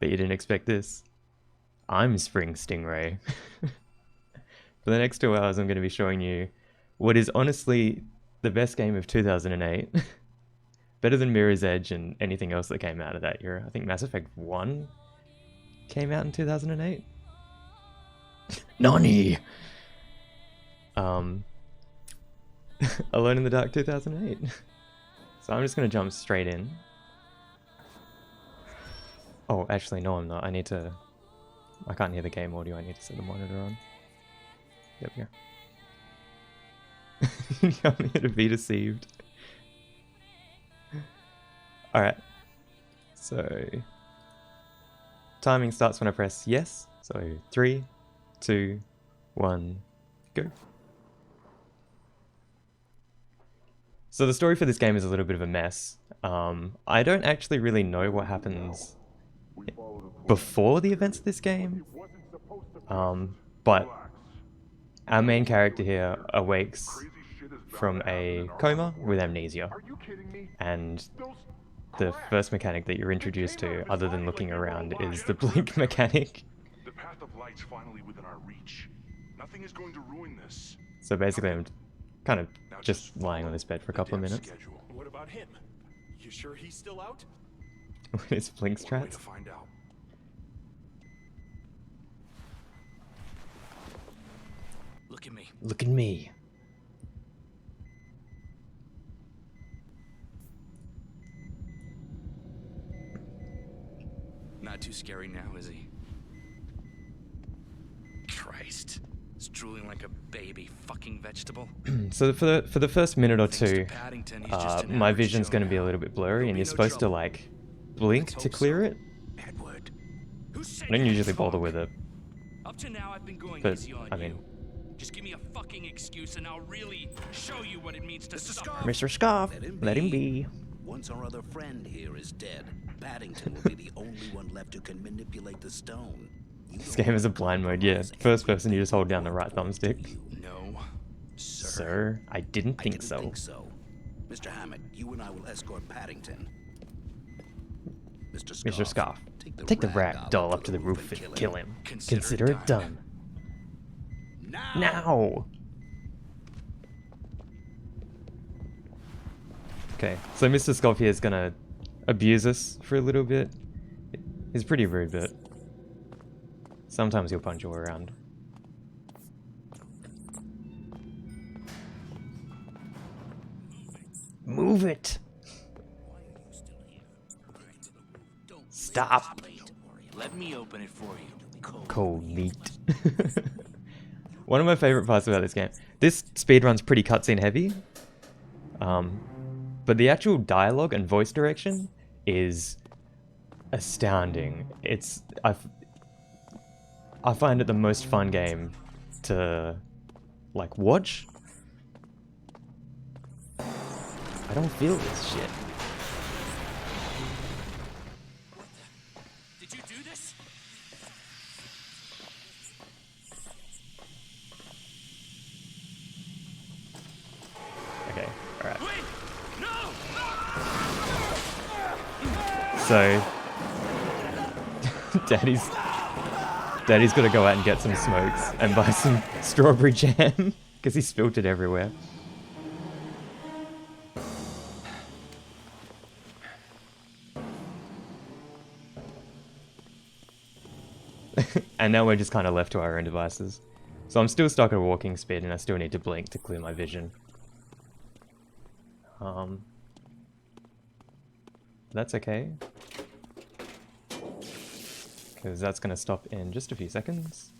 but you didn't expect this. I'm SpringStingray. For the next 2 hours, I'm going to be showing you what is honestly the best game of 2008. Better than Mirror's Edge and anything else that came out of that era. I think Mass Effect 1 came out in 2008. Nani! Alone in the Dark 2008. So I'm just going to jump straight in. Oh, actually, no, I'm not. I can't hear the game audio. I need to set the monitor on. Yep, yeah. I'm here to be deceived. Alright. So, timing starts when I press yes. So, 3, 2, 1, go. So the story for this game is a little bit of a mess. I don't actually really know what happens before the events of this game. But our main character here awakes from a coma with amnesia. And the first mechanic that you're introduced to, other than looking around, is the blink mechanic. The path of light's finally within our reach. Nothing is going to ruin this. So basically I'm kind of just lying on this bed for a couple of minutes. What about him? You sure he's still out? It's blink strats. Way to find out. Look at me. Look at me. Not too scary now, is he? Christ. He's drooling like a baby fucking vegetable. So for the first minute or two, my vision's going to be a little bit blurry, and you're supposed to like blink to clear it. Edward. I don't usually bother with it, Up to now I've been going but easy on I mean, just give me a fucking excuse and I'll really show you what it means to suffer. Mr. Scarf, let him be. Once our other friend here is dead, Paddington will be the only one left who can manipulate the stone. This game is a blind mode, yeah. First person, you just hold down the right thumbstick. No, sir. Sir, I didn't think so. Mr. Hammett, you and I will escort Paddington. Mr. Scarf, take the rag doll up to the roof and kill him. Consider it done. Now! Okay, so Mr. Scarf here is gonna abuse us for a little bit. He's pretty rude, but sometimes he'll punch you around. Move it! Stop! Let me open it for you. Cold meat. One of my favorite parts about this game. This speedrun's pretty cutscene heavy. But the actual dialogue and voice direction is astounding. I find it the most fun game to like watch. I don't feel this shit. Did you do this? Okay, alright. Wait! No! So Daddy's gotta go out and get some smokes and buy some strawberry jam because he spilled it everywhere. And now we're just kind of left to our own devices. So I'm still stuck at walking speed and I still need to blink to clear my vision. That's okay. Because that's going to stop in just a few seconds.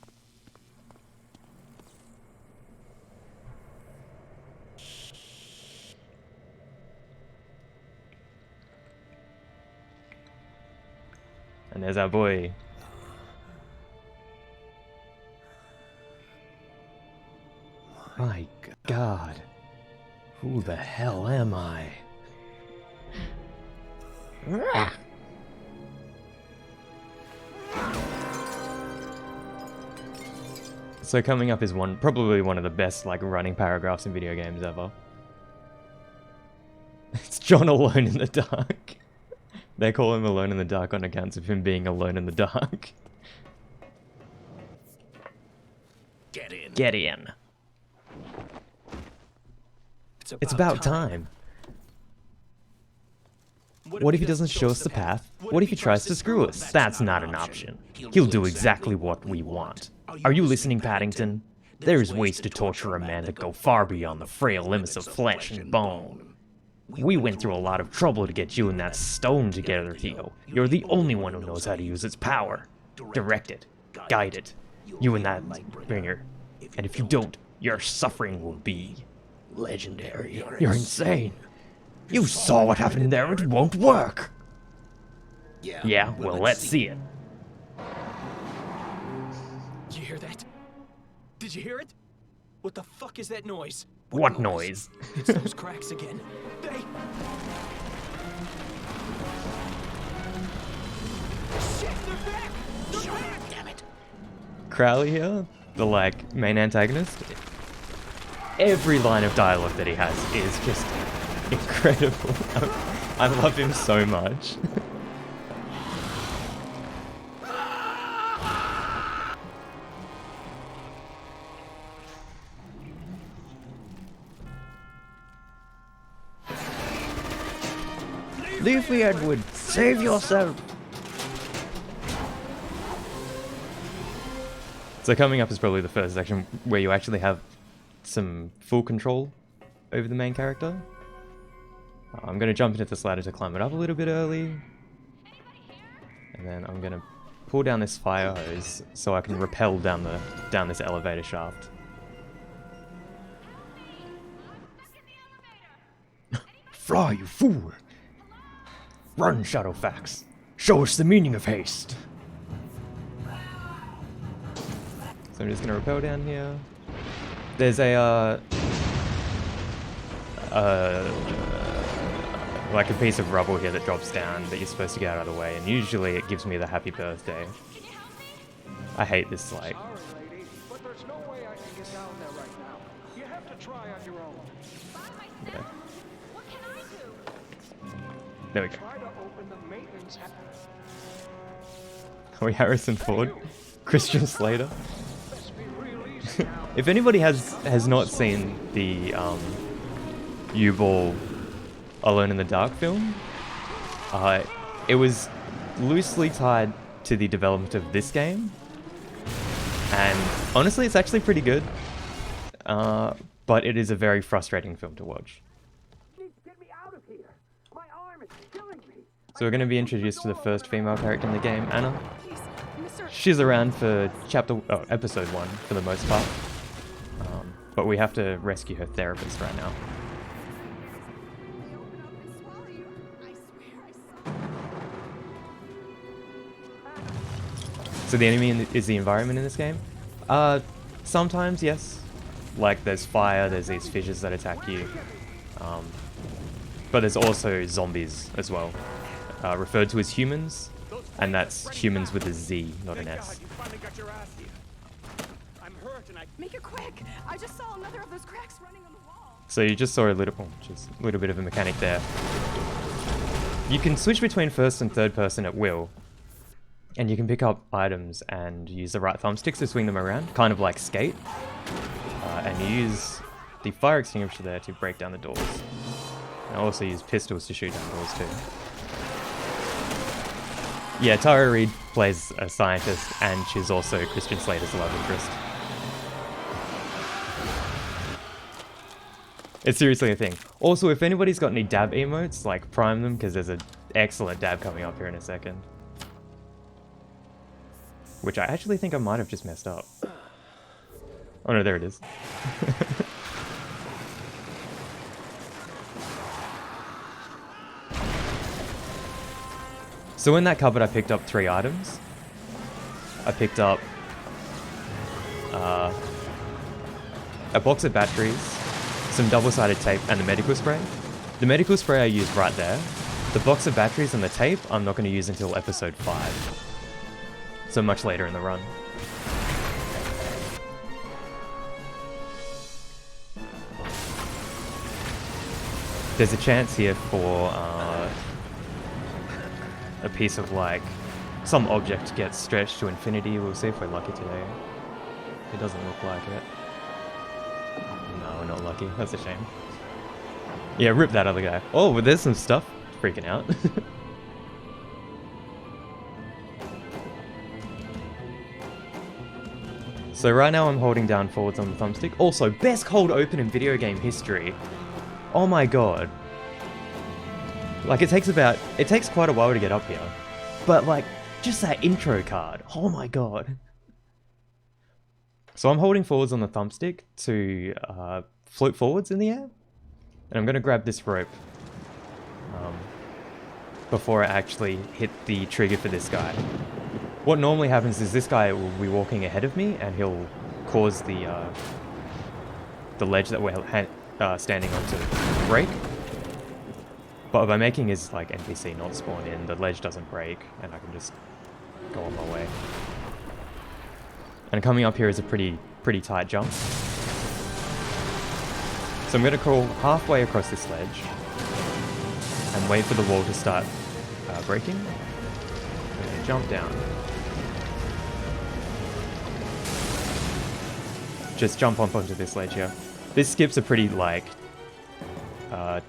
And there's our boy. My God. Who the hell am I? So coming up is probably one of the best like running paragraphs in video games ever. It's John alone in the dark. They call him Alone in the Dark on account of him being alone in the dark. Get in. Get in. It's about time. What if he doesn't show us the path? What if he tries to screw us? That's not an option. He'll do exactly what we want. Are you listening, Paddington? There is ways to torture a man that go far beyond the frail limits of flesh and bone. We went through a lot of trouble to get you and that stone together, Theo. You're the only one who knows how to use its power. Direct it. Guide it. You and that bringer. And if you don't, your suffering will be legendary. You're insane. You saw what happened there. It won't work. Yeah, well, let's see it. Did you hear that? Did you hear it? What the fuck is that noise? What noise? It's those cracks again. They... Shit, they're back! They're back! Damn it. Crowley here, the main antagonist. Every line of dialogue that he has is just incredible. I love him so much. Leafy Edward, save yourself! So coming up is probably the first section where you actually have some full control over the main character. I'm going to jump into this ladder to climb it up a little bit early. And then I'm going to pull down this fire hose so I can rappel down this elevator shaft. Fly, you fool! Run, Shadowfax! Show us the meaning of haste! So I'm just gonna rappel down here. There's a, like a piece of rubble here that drops down that you're supposed to get out of the way, and usually it gives me the happy birthday. I hate this slide. Sorry, lady, but there's no way I can get down there right now. You have to try on your own. Okay. What can I do? There we go. Try to open the maintenance hatch. Are we Harrison Ford? Christian Slater? Let's be real easy now. If anybody has not seen the U-Ball Alone in the Dark film, it was loosely tied to the development of this game, and honestly it's actually pretty good, but it is a very frustrating film to watch. Get me out of here. My arm is killing me. So we're going to be introduced to the first female character in the game, Anna. Please, Mr. She's around for episode 1 for the most part, but we have to rescue her therapist right now. Open up and swallow you. I swear I saw. So the enemy is the environment in this game? Sometimes, yes. Like there's fire, there's these fissures that attack you. But there's also zombies as well. Referred to as humans, and that's humans with a Z, not an S. You finally got your ass here. I'm hurt and I... Make it quick. I just saw another of those cracks running on the wall. So you just saw a little bit of a mechanic there. You can switch between first and third person at will. And you can pick up items and use the right thumbsticks to swing them around, kind of like Skate. And you use the fire extinguisher there to break down the doors. And also use pistols to shoot down doors too. Yeah, Tara Reid plays a scientist, and she's also Christian Slater's love interest. It's seriously a thing. Also, if anybody's got any dab emotes, like prime them, because there's an excellent dab coming up here in a second. Which I actually think I might have just messed up. Oh no, there it is. So in that cupboard I picked up 3 items. I picked up a box of batteries, some double-sided tape, and the medical spray. The medical spray I used right there. The box of batteries and the tape I'm not going to use until episode 5. So much later in the run. There's a chance here for a piece of like some object gets stretched to infinity. We'll see if we're lucky today. It doesn't look like it. No, we're not lucky. That's a shame. Yeah, rip that other guy. Oh, but there's some stuff freaking out. So right now I'm holding down forwards on the thumbstick. Also, best cold open in video game history. Oh my god. Like it takes quite a while to get up here. But like, just that intro card. Oh my god. So I'm holding forwards on the thumbstick to float forwards in the air. And I'm going to grab this rope before I actually hit the trigger for this guy. What normally happens is this guy will be walking ahead of me and he'll cause the ledge that we're standing on to break. But by making his like NPC not spawn in, the ledge doesn't break and I can just go on my way. And coming up here is a pretty tight jump. So I'm going to crawl halfway across this ledge and wait for the wall to start breaking. And then jump down. Just jump up onto this ledge here. This skips a pretty like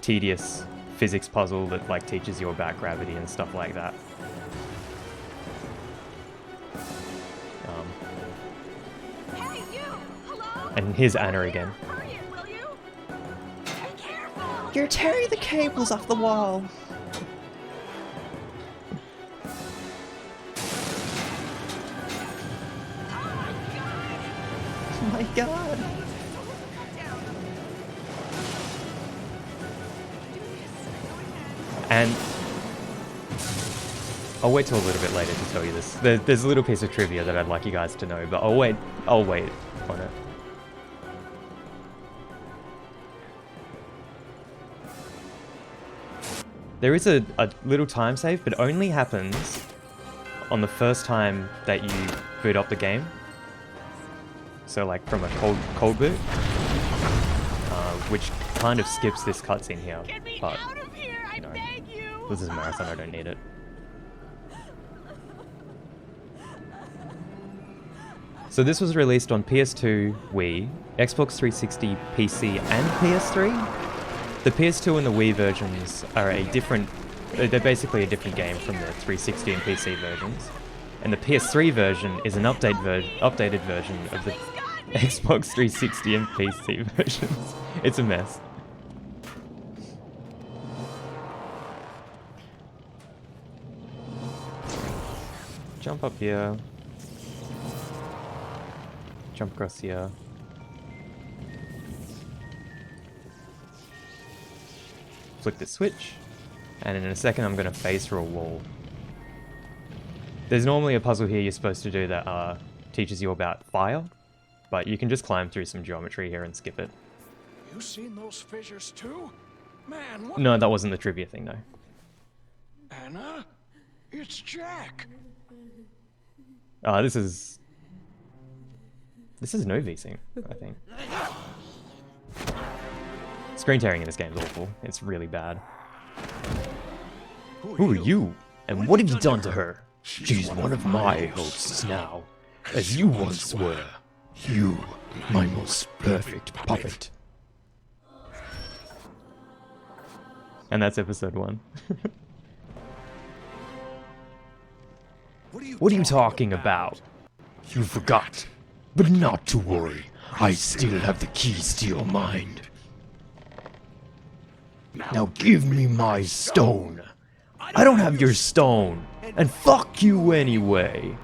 tedious physics puzzle that like teaches you about gravity and stuff like that. Hey, you! Hello? And here's Anna again. Hurry it, will you? Be careful! You're tearing the cables off the wall. Oh my god. And I'll wait till a little bit later to tell you this. There's a little piece of trivia that I'd like you guys to know, but I'll wait on it. There is a little time save, but only happens on the first time that you boot up the game. So like from a cold boot, which kind of skips this cutscene here. But you know, this is a marathon, I don't need it. So this was released on PS2, Wii, Xbox 360, PC, and PS3. The PS2 and the Wii versions are they're basically a different game from the 360 and PC versions. And the PS3 version is an updated version of the Xbox 360 and PC versions. It's a mess. Jump up here. Jump across here. Flick the switch. And in a second I'm going to phase through a wall. There's normally a puzzle here you're supposed to do that teaches you about fire. But you can just climb through some geometry here and skip it. You seen those fissures too? Man, what? No, that wasn't the trivia thing though. Anna? It's Jack. This is no VC, I think. Screen tearing in this game is awful. It's really bad. Who are you? And what have you done to her? She's one of my hosts now, as you once were. You, my most perfect puppet. And that's episode 1. What are you talking about? You forgot. But not to worry. I still have the keys to your mind. Now give me my stone. I don't have your stone. And fuck you anyway.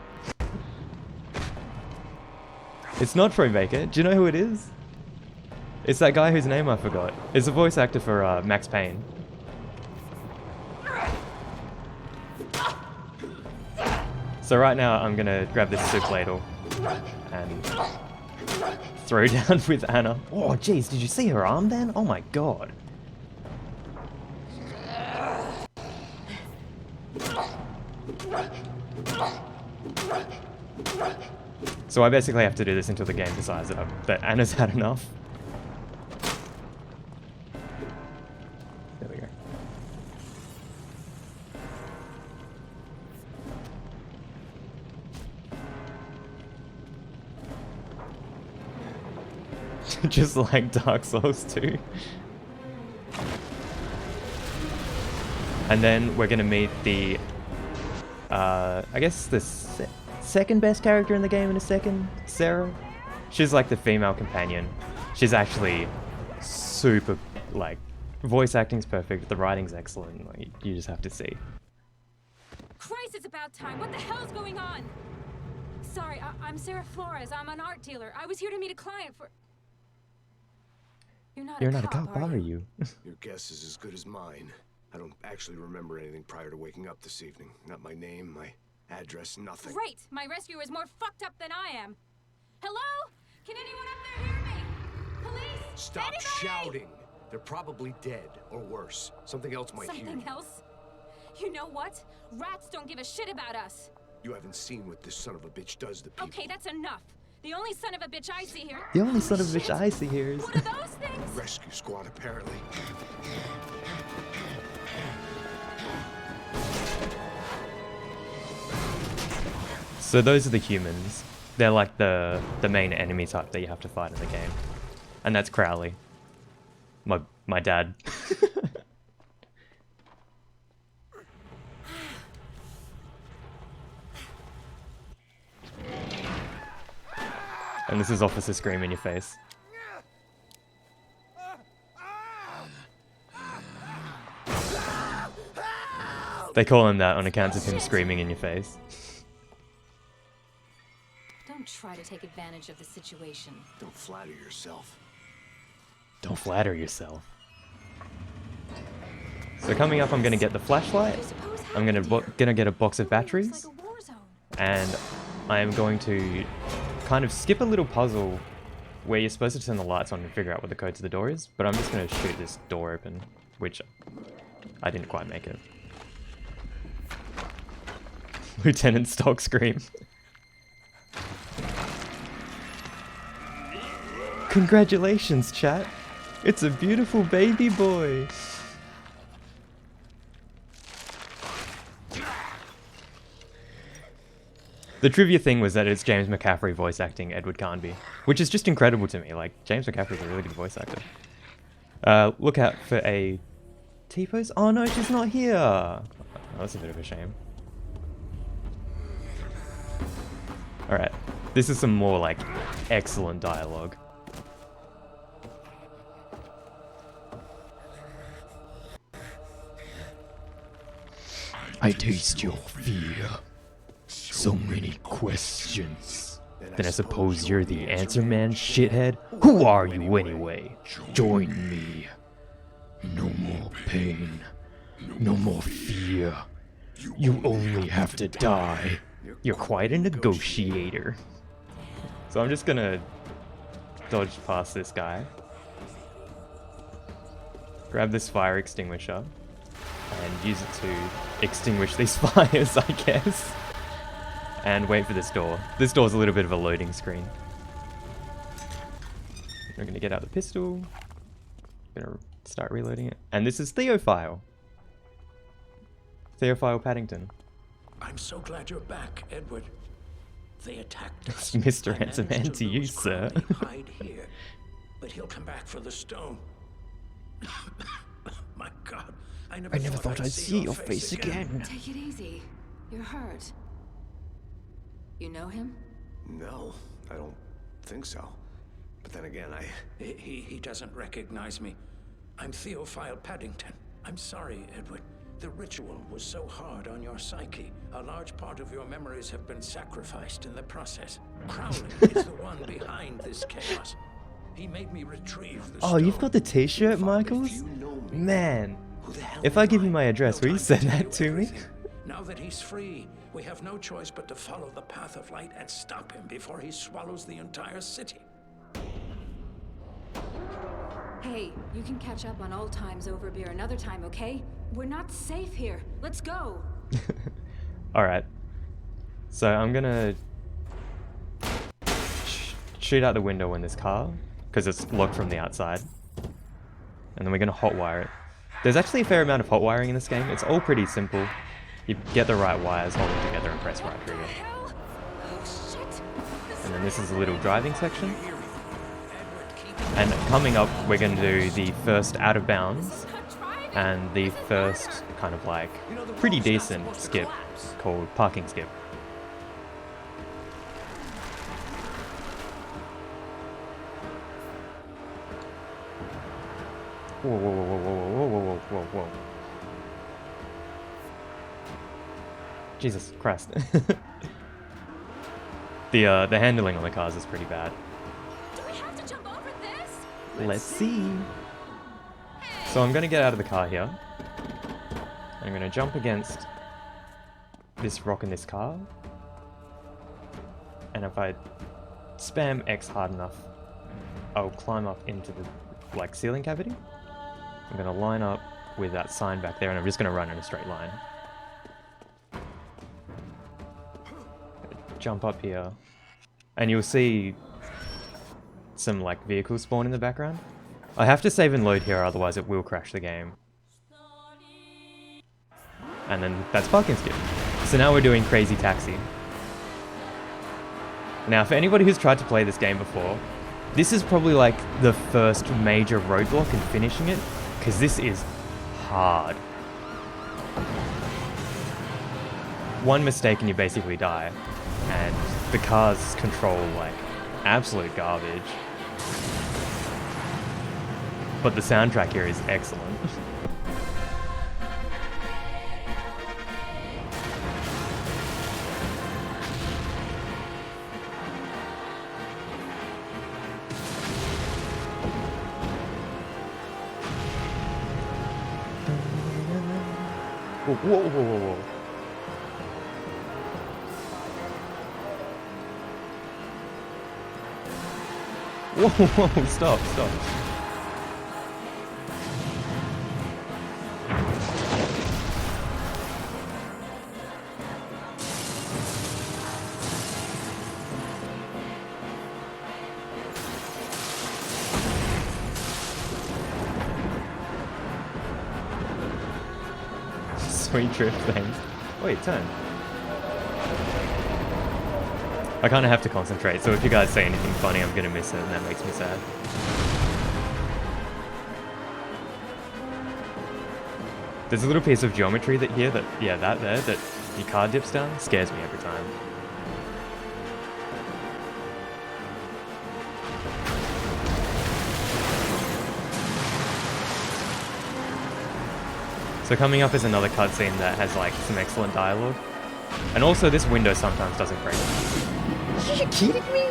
It's not Troy Baker. Do you know who it is? It's that guy whose name I forgot. It's a voice actor for Max Payne. So right now I'm gonna grab this soup ladle and throw down with Anna. Oh jeez, did you see her arm then? Oh my god. So I basically have to do this until the game decides that Anna's had enough. There we go. Just like Dark Souls 2. And then we're gonna meet the, I guess the second best character in the game in a second, Sarah. She's like the female companion. She's actually super, like, voice acting's perfect, the writing's excellent, like, you just have to see. Christ, it's about time. What the hell's going on? Sorry, I'm Sarah Flores. I'm an art dealer. I was here to meet a client for... You're not a cop, are you? Your guess is as good as mine. I don't actually remember anything prior to waking up this evening. Not my name, my address, nothing. Great! My rescuer is more fucked up than I am. Hello? Can anyone up there hear me? Police? Stop Anybody? shouting! They're probably dead, or worse. Something else might hear Something you. else? You know what? Rats don't give a shit about us. You haven't seen what this son of a bitch does to people. Okay, that's enough. The only son of a bitch I see here... The only son of a Holy bitch shit. I see here is... What are those things? Rescue squad, apparently. So those are the humans. They're like the main enemy type that you have to fight in the game. And that's Crowley. My dad. And this is Officer Scream in your face. They call him that on account of him screaming in your face. Don't try to take advantage of the situation. Don't flatter yourself. Don't flatter yourself. So coming up, I'm gonna get the flashlight. I'm gonna get a box of batteries, Like a war zone. and I am going to kind of skip a little puzzle where you're supposed to turn the lights on and figure out what the code to the door is. But I'm just gonna shoot this door open, which I didn't quite make it. Lieutenant Stock Scream. Congratulations, chat. It's a beautiful baby boy. The trivia thing was that it's James McCaffrey voice acting Edward Carnby, which is just incredible to me. Like, James McCaffrey's a really good voice actor. Look out for a T-pose. Oh no, she's not here. Oh, that's a bit of a shame. Alright, this is some more, like, excellent dialogue. I taste your fear. So many questions. Then I suppose you're the answer man, shithead? Who are you anyway? Join me. No more pain. No more fear. You only have to die. You're quite a negotiator. So I'm just gonna dodge past this guy. Grab this fire extinguisher. And use it to extinguish these fires, I guess. And wait for this door. This door's a little bit of a loading screen. I'm gonna get out the pistol. Gonna start reloading it. And this is Theophile. Theophile Paddington. I'm so glad you're back, Edward. They attacked us. Mr. I Handsome managed Man to you, lose sir. Crowley. Hide here, but he'll come back for the stone. My God, I never thought I'd see your face again. Take it easy. You're hurt. You know him? No, I don't think so. But then again, He doesn't recognize me. I'm Theophile Paddington. I'm sorry, Edward. The ritual was so hard on your psyche. A large part of your memories have been sacrificed in the process. Crowley is the one behind this chaos. He made me retrieve the Oh, you've stone. got the t-shirt, If Michaels? you know me, Man. who the hell If I am give you my address, will you No time send to tell that you to me? everything. Now that he's free, we have no choice but to follow the path of light and stop him before he swallows the entire city. Hey, you can catch up on old times over beer another time, okay? We're not safe here. Let's go. Alright. So I'm gonna shoot out the window in this car, because it's locked from the outside. And then we're gonna hotwire it. There's actually a fair amount of hot wiring in this game. It's all pretty simple. You get the right wires, hold them together and press right trigger. Hell? Oh shit. And then this is a little driving section. Edward, keep And coming up, we're going to do the first out of bounds and the first kind of like pretty decent skip called parking skip. Whoa, whoa, whoa, whoa, whoa, whoa, whoa, whoa, whoa. Jesus Christ. The handling on the cars is pretty bad. Do we have to jump over this? Let's see. So I'm gonna get out of the car here. I'm gonna jump against this rock in this car. And if I spam X hard enough, I'll climb up into the like ceiling cavity. I'm gonna line up with that sign back there and I'm just gonna run in a straight line. Jump up here. And you'll see some like vehicles spawn in the background. I have to save and load here, otherwise it will crash the game. And then that's parking skip. So now we're doing crazy taxi. Now for anybody who's tried to play this game before, this is probably like the first major roadblock in finishing it, because this is hard. One mistake and you basically die. And the cars control like absolute garbage. But the soundtrack here is excellent. Whoa, whoa, whoa, whoa, whoa. Whoa, whoa, stop, stop. Sweet drift thing. Wait, turn. I kind of have to concentrate, so if you guys say anything funny, I'm gonna miss it, and that makes me sad. There's a little piece of geometry that here, that your car dips down, scares me every time. So coming up is another cutscene that has like some excellent dialogue. And also this window sometimes doesn't break. Are you kidding me?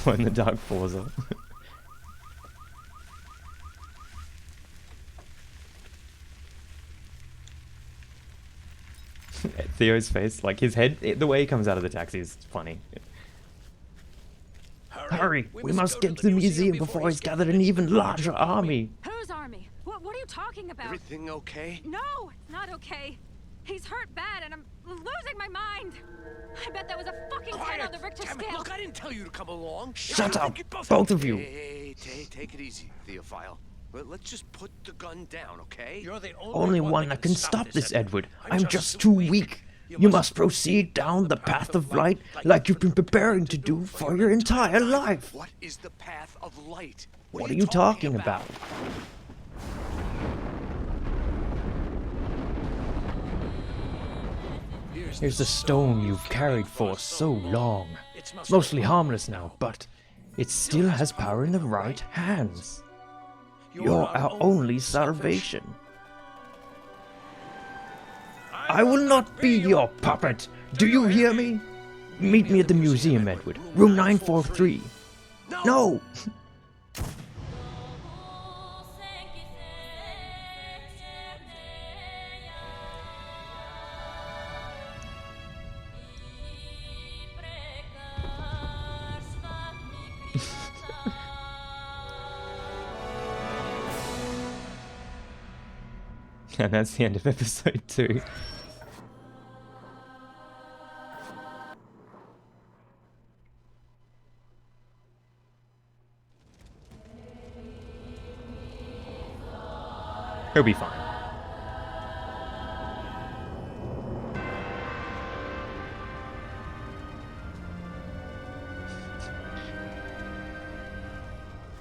When the dark falls off. Theo's face, like his head, the way he comes out of the taxi is funny. Hurry! We must get to the museum before he's gathered an even larger army! Whose army? What are you talking about? Everything okay? No, it's not okay. He's hurt bad and I'm losing my mind. I bet that was a fucking 10 on the Richter scale. Look, I didn't tell you to come along. Shut up! Both of you! Hey, take it easy, Theophile. Let's just put the gun down, okay? You're the Only one that can stop this, Edward. I'm just too weak. You must proceed down the path of light like you've been preparing to do for your entire life. What is the path of light? What are you talking about? Here's the stone you've carried for so long. It's mostly harmless now, but it still has power in the right hands. You're our only salvation. I will not be your puppet. Do you hear me? Meet me at the museum, Edward. Room 943. No! And that's the end of episode 2. He'll be fine.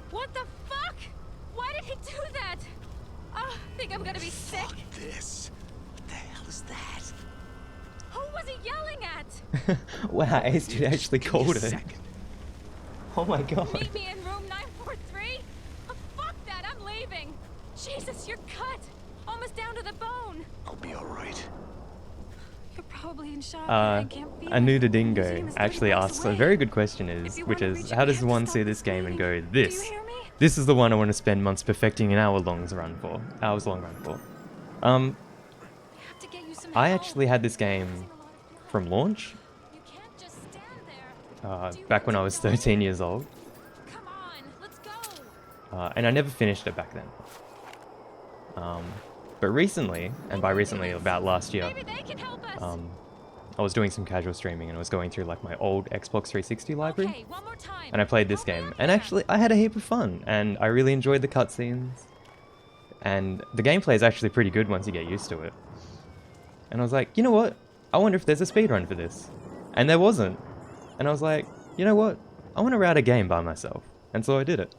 What the fuck? Why did he do that? Oh, I think I'm gonna be sick. This. What the hell is that? Who was he yelling at? Wow, Ace dude actually Give me a called it. second. Oh my god. Meet me in room 943? Oh, fuck that, I'm leaving. Jesus, you're cut. Almost down to the bone. I'll be alright. You're probably in shock. I can't feel it. Anuda Museum Dingo is 30 actually blocks asks a away. very good question If you which wanna is, reach it, how we does have to one stop see this this game and go, bleeding. Do you this? hear me? This is the one I want to spend months perfecting an hours long run for. I have to get you some I help. actually had this game Losing a lot of blood. from launch, You can't just stand there. Do you back when want I was to die? 13 years old, Come on, let's go. and I never finished it back then. But recently, and by recently about last year, Maybe they can help us. I was doing some casual streaming and I was going through like my old Xbox 360 library. Okay, one more time. And I played this Help me game, out and here. actually I had a heap of fun, and I really enjoyed the cutscenes. And the gameplay is actually pretty good once you get used to it. And I was like, you know what? I wonder if there's a speedrun for this. And there wasn't. And I was like, you know what? I want to route a game by myself. And so I did it.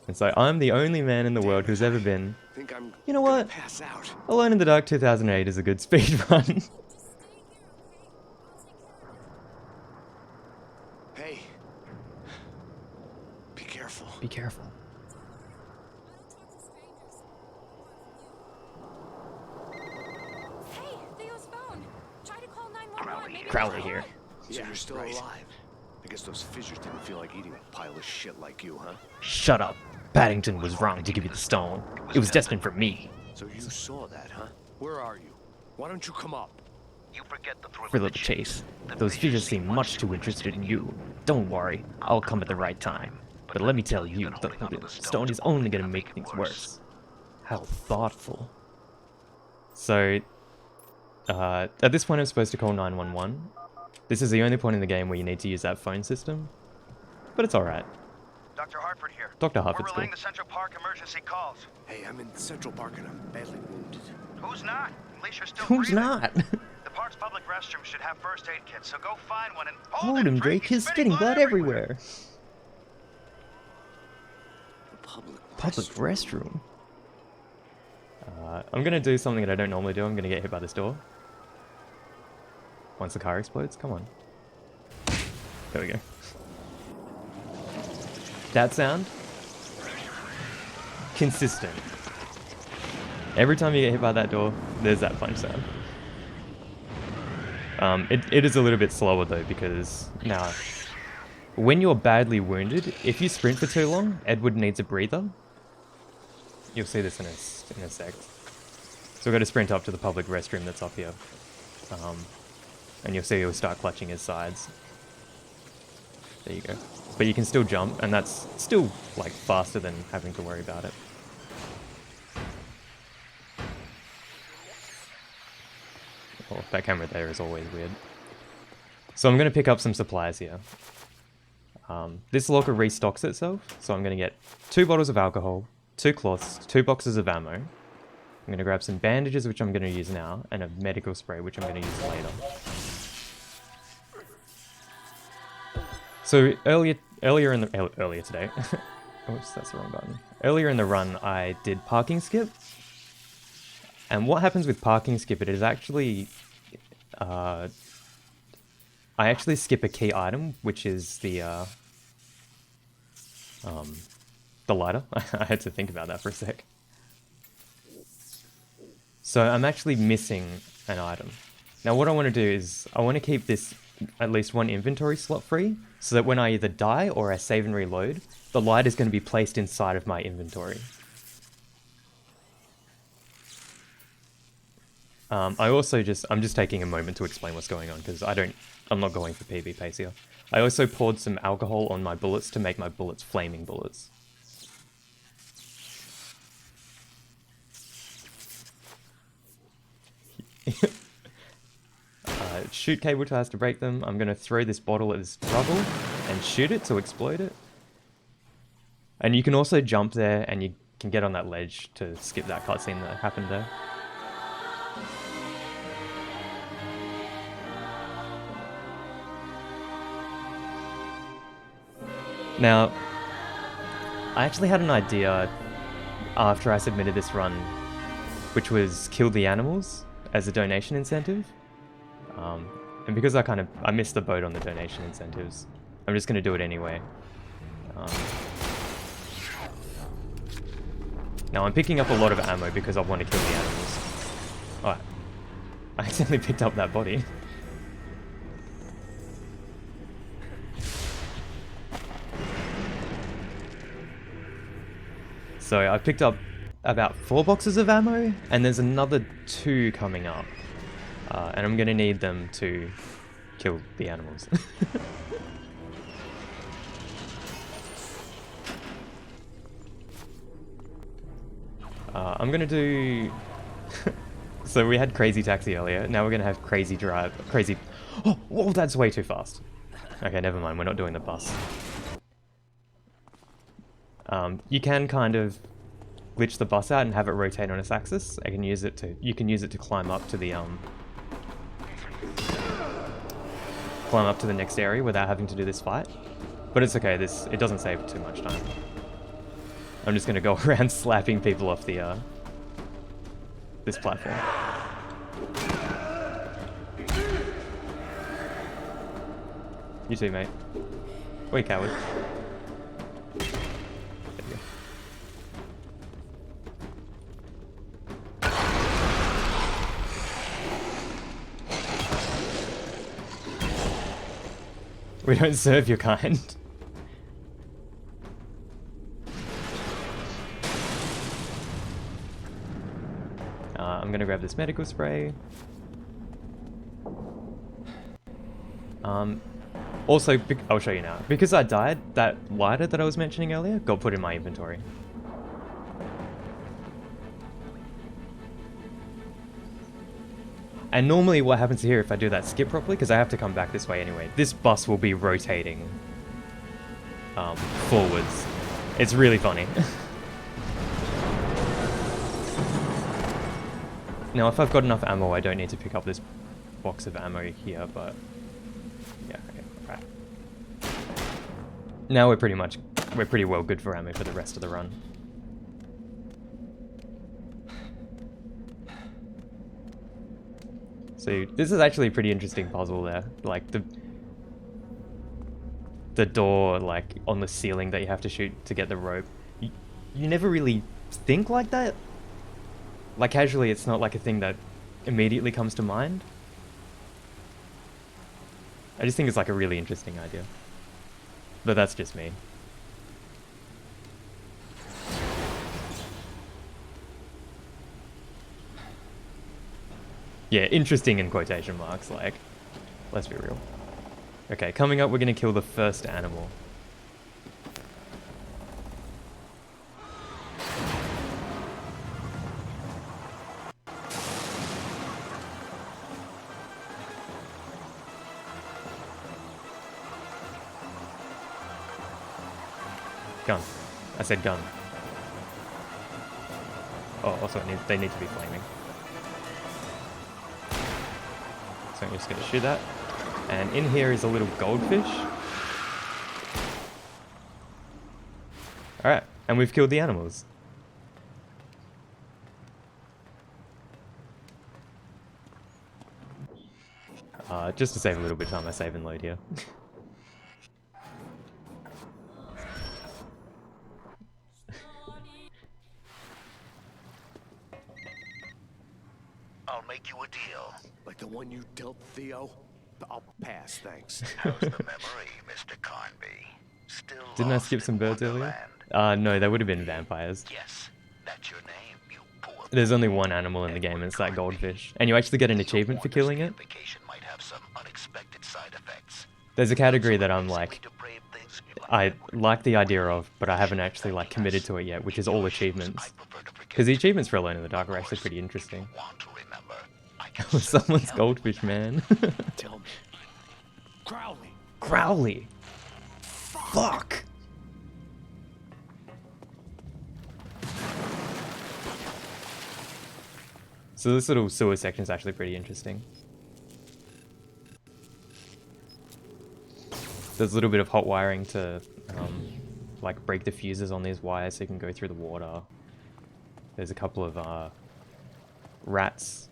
And so I'm the only man in the world who's ever been, Think I'm you know gonna what? pass out. Alone in the Dark 2008 is a good speedrun. Hey. Be careful. Be careful. Hey, Theo's phone. Try to call 911. Maybe Crowley they'll here. call. So Yeah, you're still right. alive. I guess those fissures didn't feel like eating a pile of shit like you, huh? Shut up. Paddington was wrong to give you the stone. It was destined for me. So you saw that, huh? Where are you? Why don't you come up? You forget the thrill Thrill of the chase. Those figures seem much too interested in you. Don't worry, I'll come at the right time. But let me tell you, the stone is only gonna make things worse. How thoughtful. So, at this point I'm supposed to call 911. This is the only point in the game where you need to use that phone system. But it's alright. Dr. Hartford here. Dr. We're Hartford's cool. relaying the Central Park emergency calls. Hey, I'm in Central Park and I'm badly wounded. Who's not? At least you're still Who's breathing. not? The park's public restroom should have first aid kits, so go find one and Hold him, Drake. He's spitting blood everywhere. Public restroom. I'm gonna do something that I don't normally do. I'm gonna get hit by this door. Once the car explodes, come on. There we go. That sound? Consistent. Every time you get hit by that door, there's that punch sound. It is a little bit slower though, because now, when you're badly wounded, if you sprint for too long, Edward needs a breather. You'll see this in a sec. So we've got to sprint up to the public restroom that's up here. And you'll see he'll start clutching his sides. There you go. But you can still jump, and that's still like faster than having to worry about it. Oh, that camera there is always weird. So I'm going to pick up some supplies here. This locker restocks itself, so I'm going to get 2 bottles of alcohol, 2 cloths, 2 boxes of ammo. I'm going to grab some bandages, which I'm going to use now, and a medical spray, which I'm going to use later. So earlier today, oops, that's the wrong button. Earlier in the run, I did parking skip, and what happens with parking skip? It is actually, I actually skip a key item, which is the lighter. I had to think about that for a sec. So I'm actually missing an item. Now what I want to do is, I want to keep this at least one inventory slot free, so that when I either die or I save and reload, the light is going to be placed inside of my inventory. I'm just taking a moment to explain what's going on, because I'm not going for PB pace here. I also poured some alcohol on my bullets to make my bullets flaming bullets. Shoot cable ties to break them. I'm going to throw this bottle at this rubble and shoot it to explode it. And you can also jump there and you can get on that ledge to skip that cutscene that happened there. Now, I actually had an idea after I submitted this run, which was kill the animals as a donation incentive. And because I missed the boat on the donation incentives, I'm just going to do it anyway. Now I'm picking up a lot of ammo because I want to kill the animals. Oh, I accidentally picked up that body. So I picked up about 4 boxes of ammo, and there's another 2 coming up. And I'm gonna need them to kill the animals. I'm gonna do... So we had Crazy Taxi earlier, now we're gonna have Crazy Drive... Crazy... Oh, whoa, that's way too fast. Okay, never mind, we're not doing the bus. You can kind of glitch the bus out and have it rotate on its axis. You can use it to climb up to the next area without having to do this fight. But it's okay, it doesn't save too much time. I'm just gonna go around slapping people off the this platform. You too, mate. Wait, coward. There you go. We don't serve your kind. I'm gonna grab this medical spray. Also, I'll show you now. Because I died, that lighter that I was mentioning earlier got put in my inventory. And normally what happens here if I do that skip properly, because I have to come back this way anyway, this bus will be rotating forwards. It's really funny. Now if I've got enough ammo, I don't need to pick up this box of ammo here, but yeah, okay, right. Now we're pretty well good for ammo for the rest of the run. So this is actually a pretty interesting puzzle there. Like the door like on the ceiling that you have to shoot to get the rope. You never really think like that. Like casually, it's not like a thing that immediately comes to mind. I just think it's like a really interesting idea. But that's just me. Yeah, interesting in quotation marks, like, let's be real. Okay, coming up, we're gonna kill the first animal. Gun. I said gun. Oh, also they need to be flaming. So I'm just going to shoot that. And in here is a little goldfish. Alright, and we've killed the animals. Just to save a little bit of time, I save and load here. I'll make you a deal. Like the one you dealt Theo? I'll pass, thanks. How's the memory, Mr. Carnby? Still Didn't I lost skip some in birds Wonderland? earlier? No, they would have been vampires. Yes, that's your name, you poor... There's only one animal in the game, and it's that goldfish. And you actually get an achievement for killing it. Might have some unexpected side effects. There's a category that I'm like, I like the idea of, but I haven't actually like committed to it yet, which is all achievements. Because the achievements for Alone in the Dark are actually pretty interesting. Someone's goldfish, man. Tell me. Crowley. Crowley. Fuck. So this little sewer section is actually pretty interesting. There's a little bit of hot wiring to like break the fuses on these wires so you can go through the water. There's a couple of rats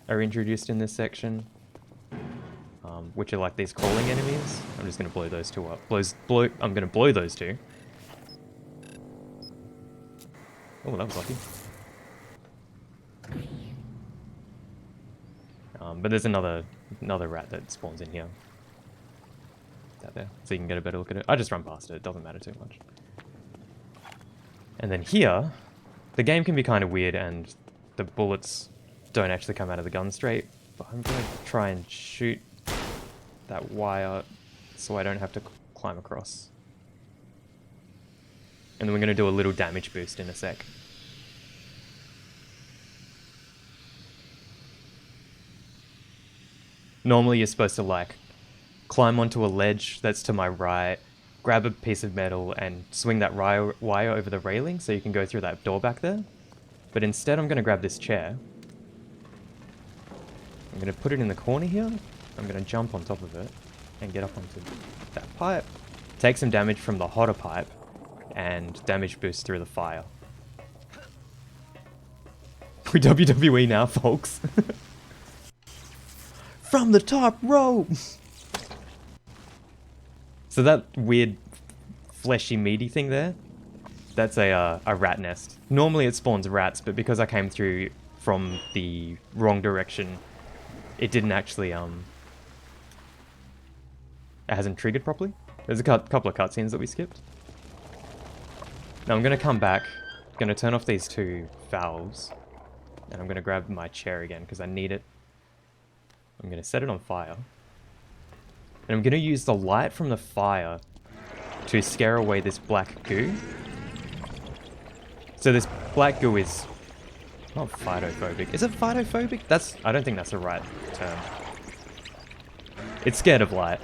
are introduced in this section, which are like these crawling enemies. I'm just gonna blow those two up. I'm gonna blow those two. Oh, that was lucky. But there's another rat that spawns in here. That there, so you can get a better look at it. I just run past it, it doesn't matter too much. And then here, the game can be kind of weird and the bullets don't actually come out of the gun straight, but I'm going to try and shoot that wire so I don't have to climb across. And then we're going to do a little damage boost in a sec. Normally you're supposed to like climb onto a ledge that's to my right, grab a piece of metal and swing that wire over the railing so you can go through that door back there. But instead I'm going to grab this chair. I'm going to put it in the corner here. I'm going to jump on top of it and get up onto that pipe. Take some damage from the hotter pipe and damage boost through the fire. We WWE now, folks. From the top rope! So that weird fleshy meaty thing there, that's a rat nest. Normally it spawns rats, but because I came through from the wrong direction, it didn't actually, it hasn't triggered properly. There's a couple of cutscenes that we skipped. Now I'm going to come back, going to turn off these two valves, and I'm going to grab my chair again because I need it. I'm going to set it on fire. And I'm going to use the light from the fire to scare away this black goo. So this black goo is not phytophobic. Is it phytophobic? I don't think that's the right term. It's scared of light.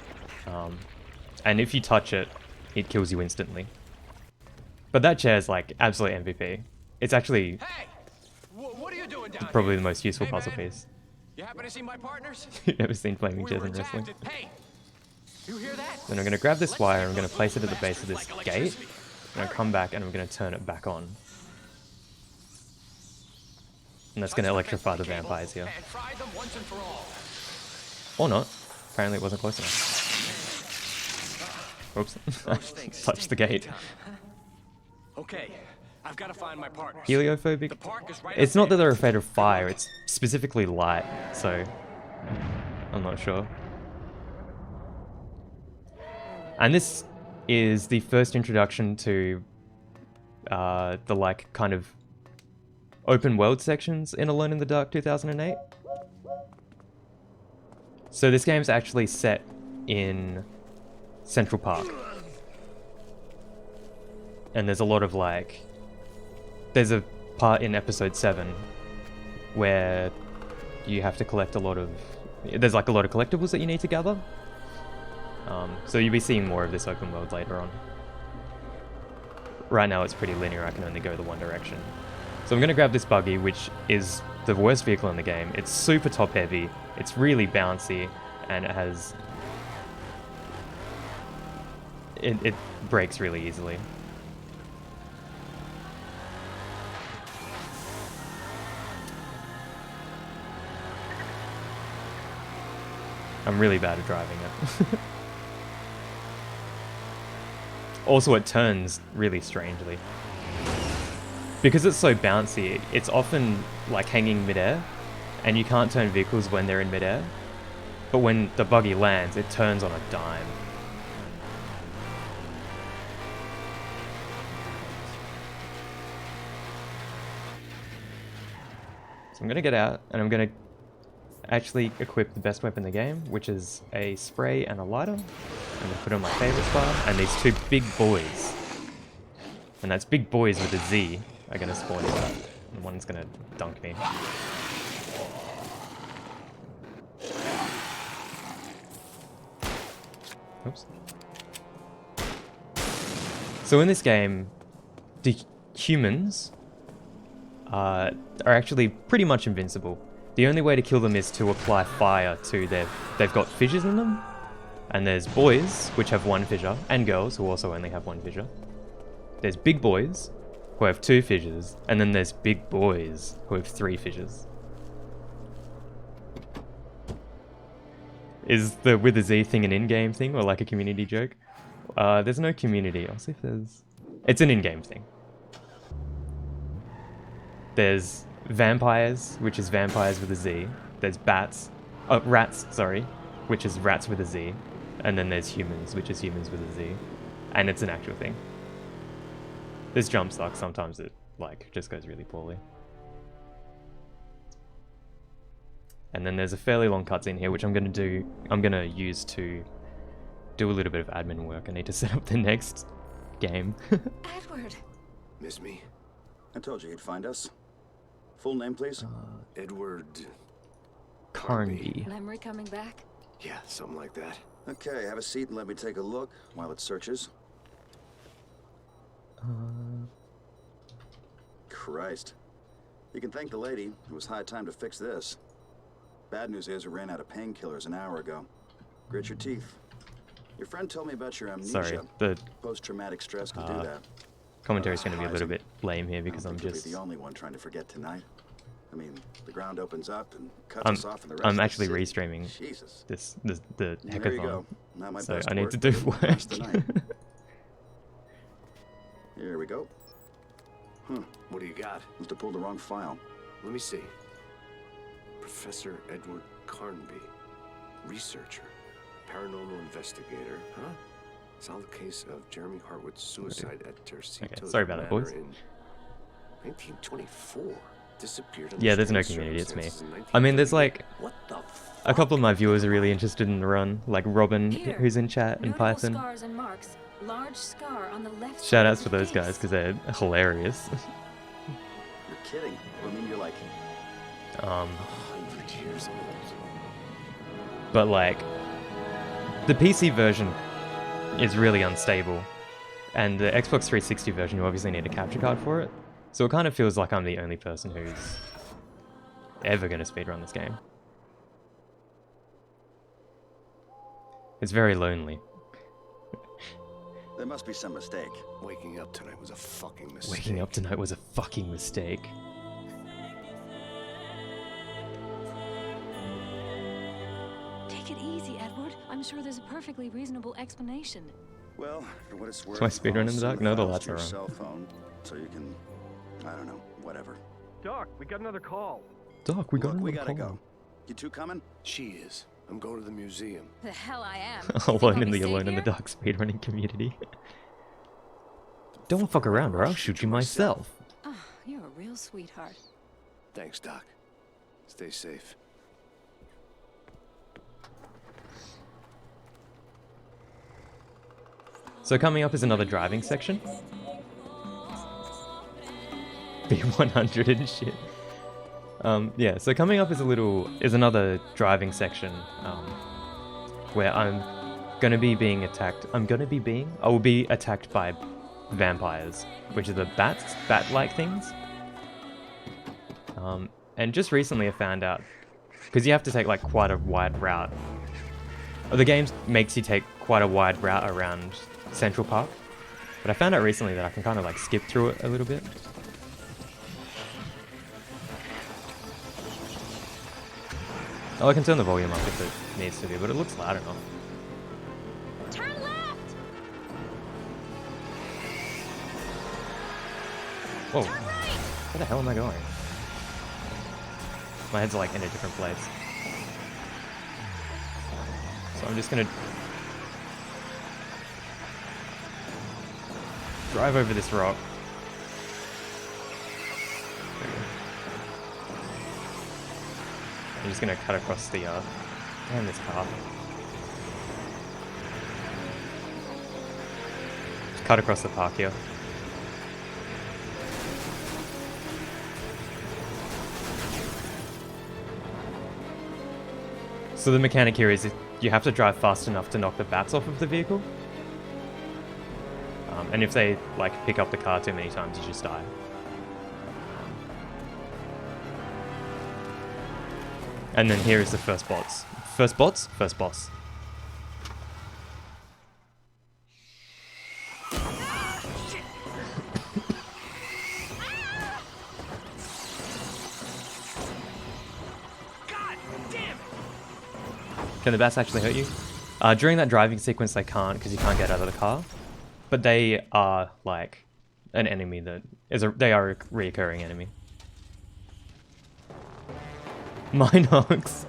And if you touch it, it kills you instantly. But that chair is like absolute MVP. It's actually What are you doing down probably here? the most useful puzzle piece. You happen to see my partners? You've never seen flaming chairs in wrestling. Hey, you hear that? Then I'm going to grab this wire, I'm going to place it at the base of this gate, and I'll come back and I'm going to turn it back on. And that's going to electrify the vampires here. And fry them once and for all. Or not. Apparently it wasn't close enough. Oops. Touched the gate. Okay, I've got to find my partners. Heliophobic? The park is right It's up not that there. they're afraid of fire, it's specifically light, so I'm not sure. And this is the first introduction to the like kind of open world sections in Alone in the Dark 2008. So this game's actually set in Central Park. And there's a lot of like, there's a part in episode 7 where you have to collect a lot of, there's like a lot of collectibles that you need to gather. So you'll be seeing more of this open world later on. Right now it's pretty linear, I can only go the one direction. So I'm going to grab this buggy, which is the worst vehicle in the game. It's super top heavy, it's really bouncy, and it has... It breaks really easily. I'm really bad at driving it. Also, it turns really strangely. Because it's so bouncy, it's often like hanging midair, and you can't turn vehicles when they're in midair. But when the buggy lands, it turns on a dime. So I'm gonna get out, and I'm gonna actually equip the best weapon in the game, which is a spray and a lighter. I'm gonna put on my favorite spot, and these two big boys, and that's big boys with a Z, are gonna spawn in that. and one's gonna dunk me. Oops. So in this game, the humans are actually pretty much invincible. The only way to kill them is to apply fire to they've got fissures in them. And there's boys, which have 1 fissure, and girls, who also only have 1 fissure. There's big boys, who have 2 fissures, and then there's big boys, who have 3 fissures. Is the with a Z thing an in-game thing, or like a community joke? There's no community. I'll see if there's... It's an in-game thing. There's vampires, which is vampires with a Z. There's rats, sorry, which is rats with a Z. And then there's humans, which is humans with a Z. And it's an actual thing. This jump sucks. Sometimes it, like, just goes really poorly. And then there's a fairly long cutscene here, which I'm gonna use to do a little bit of admin work. I need to set up the next game. Edward. Miss me? I told you he'd find us. Full name, please? Edward... Carnby. Memory coming back? Yeah, something like that. Okay, have a seat and let me take a look while it searches. Christ. You can thank the lady. It was high time to fix this. Bad news is we ran out of painkillers an hour ago. Grit your teeth. Your friend told me about your amnesia. Sorry, the post-traumatic stress can do that. Commentary's going to be a little bit lame here because I'm You'll just... be the only one trying to forget tonight. I mean, the ground opens up and cuts us off, and the rest I'm of actually the city. restreaming Jesus. the There you hackathon, go. Not my so best I need work, to do but work. that's the night. Here we go. What do you got? Must have pulled the wrong file. Let me see. Professor Edward Carnby. Researcher. Paranormal investigator. Huh? Solved the case of Jeremy Hartwood's suicide at Tercito's Okay, sorry about that, boys. Manor in 1924. Disappeared. Yeah, there's no community, it's me. I mean, there's like a couple of my viewers are really interested in the run, like Robin, who's in chat, and Python. Scars and marks. Large scar on the left Shout outs for those guys because they're hilarious. You're kidding. I mean, you're like 100 years old. But like, the PC version is really unstable, and the Xbox 360 version, you obviously need a capture card for it. So it kind of feels like I'm the only person who's ever going to speedrun this game. It's very lonely. there must be some mistake. Waking up tonight was a fucking mistake. Waking up tonight was a fucking mistake. Take it easy, Edward. I'm sure there's a perfectly reasonable explanation. Well, for what it's worth, Do I speedrun in the dark? No, the lights your are on. cell phone, so you can, I don't know, whatever. Doc, we got another call. Doc, we got Look, we another gotta call. go. You two coming? She is. I'm going to the museum. The hell I am. Alone in the dark speedrunning community. Don't fuck around or I'll shoot you myself. Oh, you're a real sweetheart. Thanks, Doc. Stay safe. So coming up is another driving section. B100 and shit. Yeah, so coming up is another driving section, where I will be attacked by vampires, which are the bat-like things. And just recently I found out, because you have to take like quite a wide route. The game makes you take quite a wide route around Central Park, but I found out recently that I can kind of like skip through it a little bit. Oh, I can turn the volume up if it needs to be, but it looks loud enough. Turn left! Whoa. Turn right! Where the hell am I going? My head's like in a different place. So I'm just gonna drive over this rock. There we go. I'm just gonna cut across the damn this car. Just cut across the park here. So the mechanic here is you have to drive fast enough to knock the bats off of the vehicle. And if they like pick up the car too many times, you just die. And then here is the first boss. First boss? First boss. Can the bats actually hurt you? During that driving sequence they can't, because you can't get out of the car. But they are like an enemy that is they are a reoccurring enemy. Minox.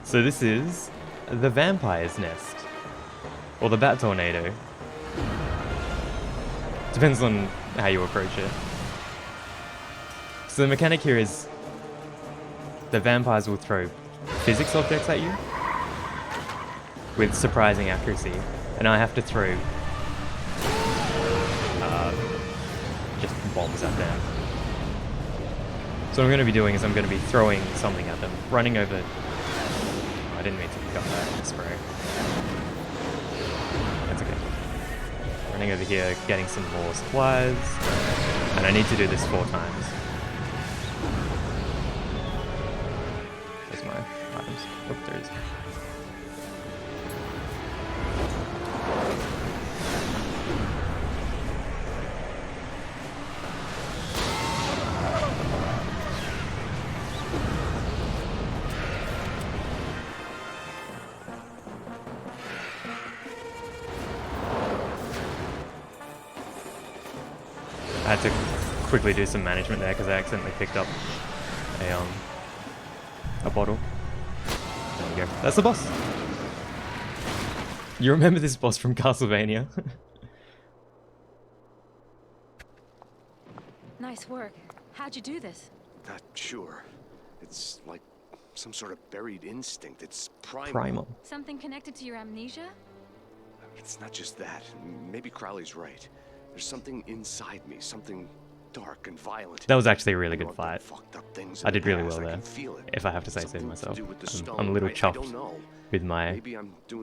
So this is the vampire's nest. Or the bat tornado. Depends on how you approach it. So the mechanic here is the vampires will throw physics objects at you with surprising accuracy, and I have to throw just bombs at them. So what I'm going to be doing is I'm going to be throwing something at them, running over... I didn't mean to pick up that spray. That's okay. Running over here, getting some more supplies, and I need to do this 4 times. Where's my items? Oh, there is. I had to quickly do some management there because I accidentally picked up a bottle. There we go. That's the boss. You remember this boss from Castlevania? Nice work. How'd you do this? Not sure. It's like some sort of buried instinct. It's Primal. Something connected to your amnesia? It's not just that. Maybe Crowley's right. There's something inside me, something dark and violent. That was actually a really good fight. I did really well there, if I have to say so myself. I'm a little chuffed with my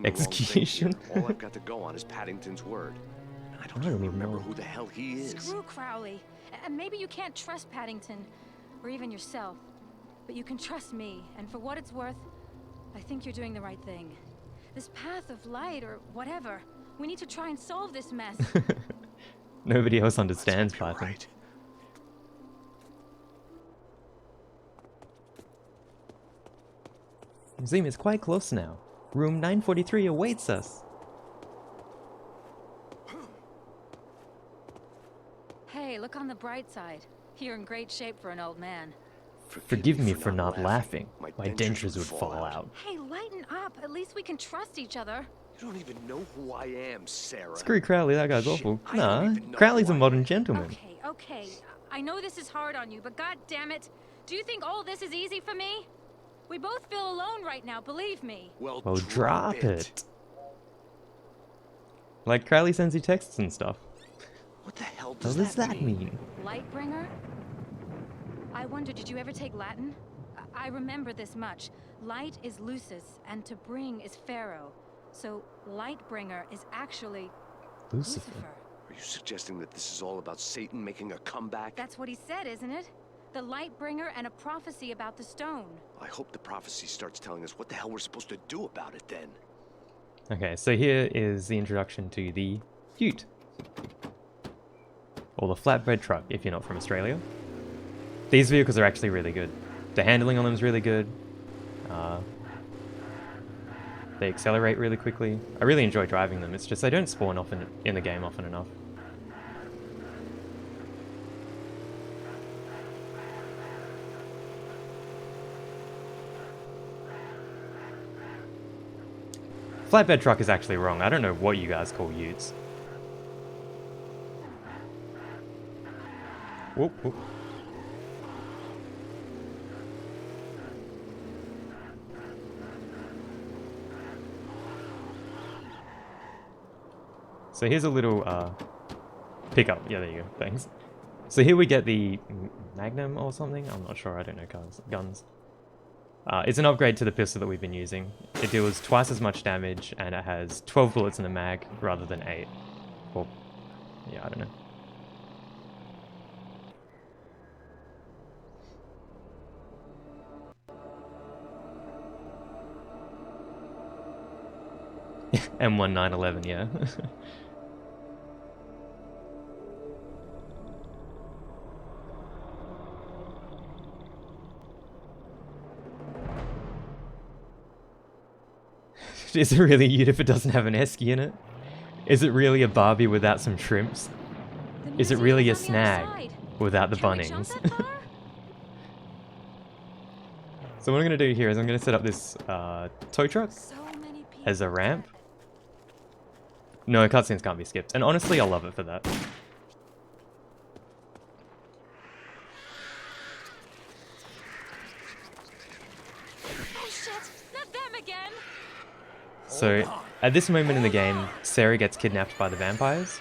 execution. All I've got to go on is Paddington's word. I don't even remember who the hell he is. Screw Crowley. And maybe you can't trust Paddington, or even yourself. But you can trust me, and for what it's worth, I think you're doing the right thing. This path of light, or whatever, we need to try and solve this mess. Nobody else understands Python. Right. Museum is quite close now. Room 943 awaits us. Hey, look on the bright side. You're in great shape for an old man. Forgive me for not laughing. My dentures would fall out. Hey, lighten up. At least we can trust each other. You don't even know who I am, Sarah. Screw Crowley, that guy's awful. Nah, Crowley's a modern gentleman. Okay. I know this is hard on you, but god damn it. Do you think all this is easy for me? We both feel alone right now, believe me. Well, drop it. Like Crowley sends you texts and stuff. What the hell does that mean? Lightbringer? I wonder, did you ever take Latin? I remember this much. Light is Lucis, and to bring is Pharaoh. So, Lightbringer is actually Lucifer. Are you suggesting that this is all about Satan making a comeback? That's what he said, isn't it? The Lightbringer and a prophecy about the stone. I hope the prophecy starts telling us what the hell we're supposed to do about it then. Okay, so here is the introduction to the Ute. Or the flatbed truck, if you're not from Australia. These vehicles are actually really good. The handling on them is really good. They accelerate really quickly. I really enjoy driving them. It's just they don't spawn often in the game often enough. Flatbed truck is actually wrong. I don't know what you guys call utes. Whoop, whoop. So here's a little pickup. Yeah, there you go. Thanks. So here we get the Magnum or something. I'm not sure. I don't know guns. It's an upgrade to the pistol that we've been using. It deals twice as much damage, and it has 12 bullets in the mag rather than 8. Or, yeah, I don't know. M1911, yeah. Is it really a ute if it doesn't have an esky in it? Is it really a Barbie without some shrimps? Is it really a snag without the bunnings? So what I'm going to do here is I'm going to set up this tow truck as a ramp. No, cutscenes can't be skipped. And honestly, I love it for that. Oh shit, not them again. So, at this moment in the game, Sarah gets kidnapped by the vampires.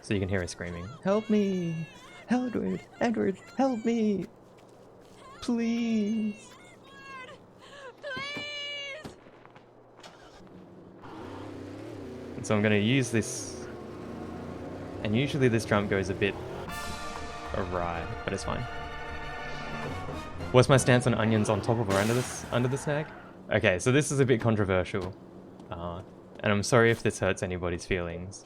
So you can hear her screaming, "Help me! Edward! Edward, help me! Please!" And so I'm going to use this, and usually this jump goes a bit awry, but it's fine. What's my stance on onions on top of or under the snag? Okay, so this is a bit controversial, and I'm sorry if this hurts anybody's feelings,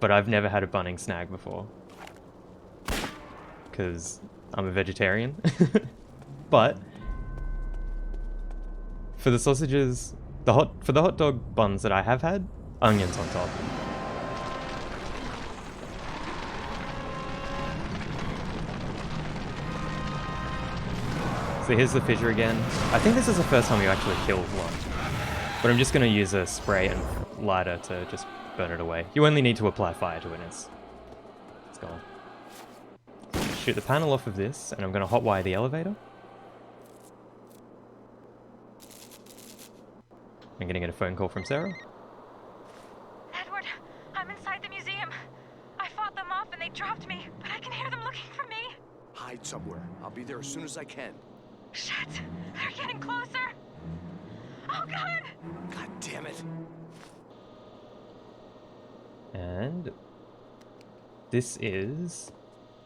but I've never had a bunning snag before, because I'm a vegetarian. But for the sausages, for the hot dog buns that I have had, onions on top. So here's the fissure again. I think this is the first time you actually killed one. But I'm just going to use a spray and lighter to just burn it away. You only need to apply fire to it and it's gone. Shoot the panel off of this, and I'm going to hotwire the elevator. I'm going to get a phone call from Sarah. Edward, I'm inside the museum. I fought them off and they dropped me, but I can hear them looking for me. Hide somewhere. I'll be there as soon as I can. Shit, they're getting closer. Oh god! God damn it. And this is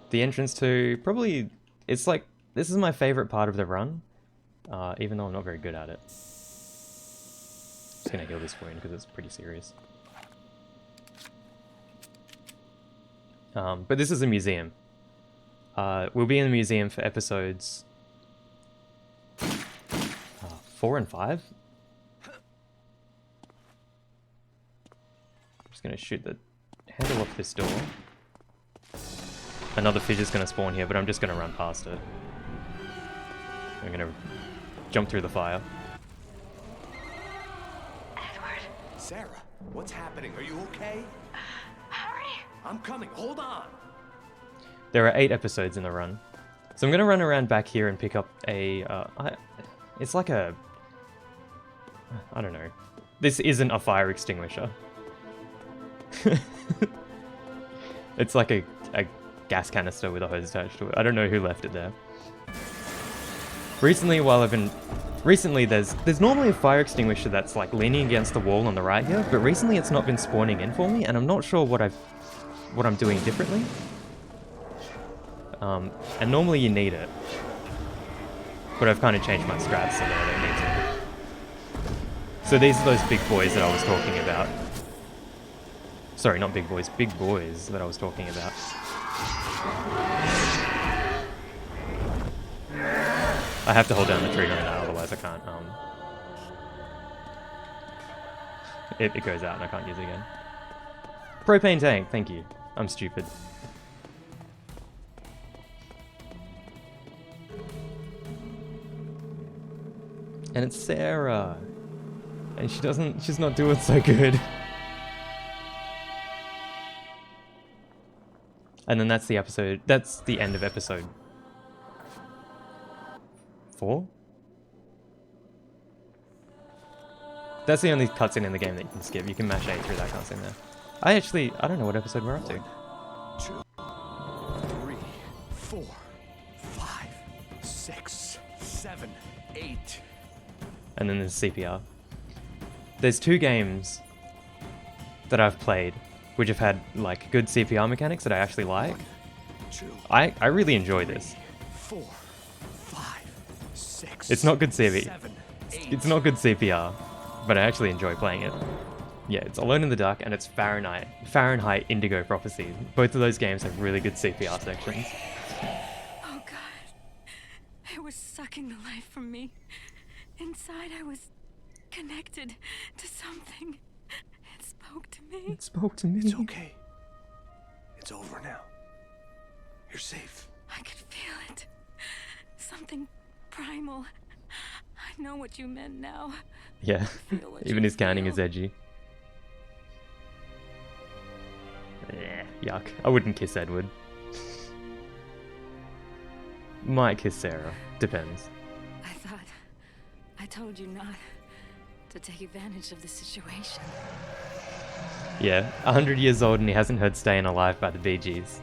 the entrance to probably, it's like, this is my favorite part of the run, even though I'm not very good at it. Just gonna heal this wound because it's pretty serious. But this is a museum. We'll be in the museum for episodes 4 and 5. I'm just gonna shoot the handle off this door. Another fissure's gonna spawn here, but I'm just gonna run past it. I'm gonna jump through the fire. Edward. Sarah, what's happening? Are you okay? Hurry. I'm coming. Hold on. There are 8 episodes in the run. So I'm gonna run around back here and pick up a, it's like a, I don't know. This isn't a fire extinguisher. It's like a gas canister with a hose attached to it. I don't know who left it there. Recently, there's normally a fire extinguisher that's like leaning against the wall on the right here, but recently it's not been spawning in for me, and I'm not sure what I'm doing differently. And normally you need it, but I've kind of changed my strats so that I don't need to. So these are those big boys that I was talking about. Sorry, not big boys, big boys that I was talking about. I have to hold down the trigger on that, otherwise I can't, it goes out and I can't use it again. Propane tank, thank you. I'm stupid. And it's Sarah. And she's not doing so good. And then that's the end of episode 4? That's the only cutscene in the game that you can skip. You can mash A through that cutscene there. I don't know what episode we're up to. 1, 2, 3, 4, 5, 6. 7, 8. And then there's CPR. There's 2 games that I've played which have had like good CPR mechanics that I actually like. 2. I really enjoy this. 4, 5, 6. It's not good CV. 7, 8. It's not good CPR, but I actually enjoy playing it. Yeah, it's Alone in the Dark and it's Fahrenheit Indigo Prophecy. Both of those games have really good CPR sections. Oh God. It was sucking the life from me. Inside I was connected to something. It spoke to me. It spoke to me. It's okay. It's over now. You're safe. I could feel it. Something primal. I know what you meant now. Yeah, Feel what even you his counting feel. is edgy. Yuck. I wouldn't kiss Edward. Might kiss Sarah. Depends. I thought I told you not to take advantage of the situation. Yeah, 100 years old and he hasn't heard Stayin' Alive by the Bee Gees.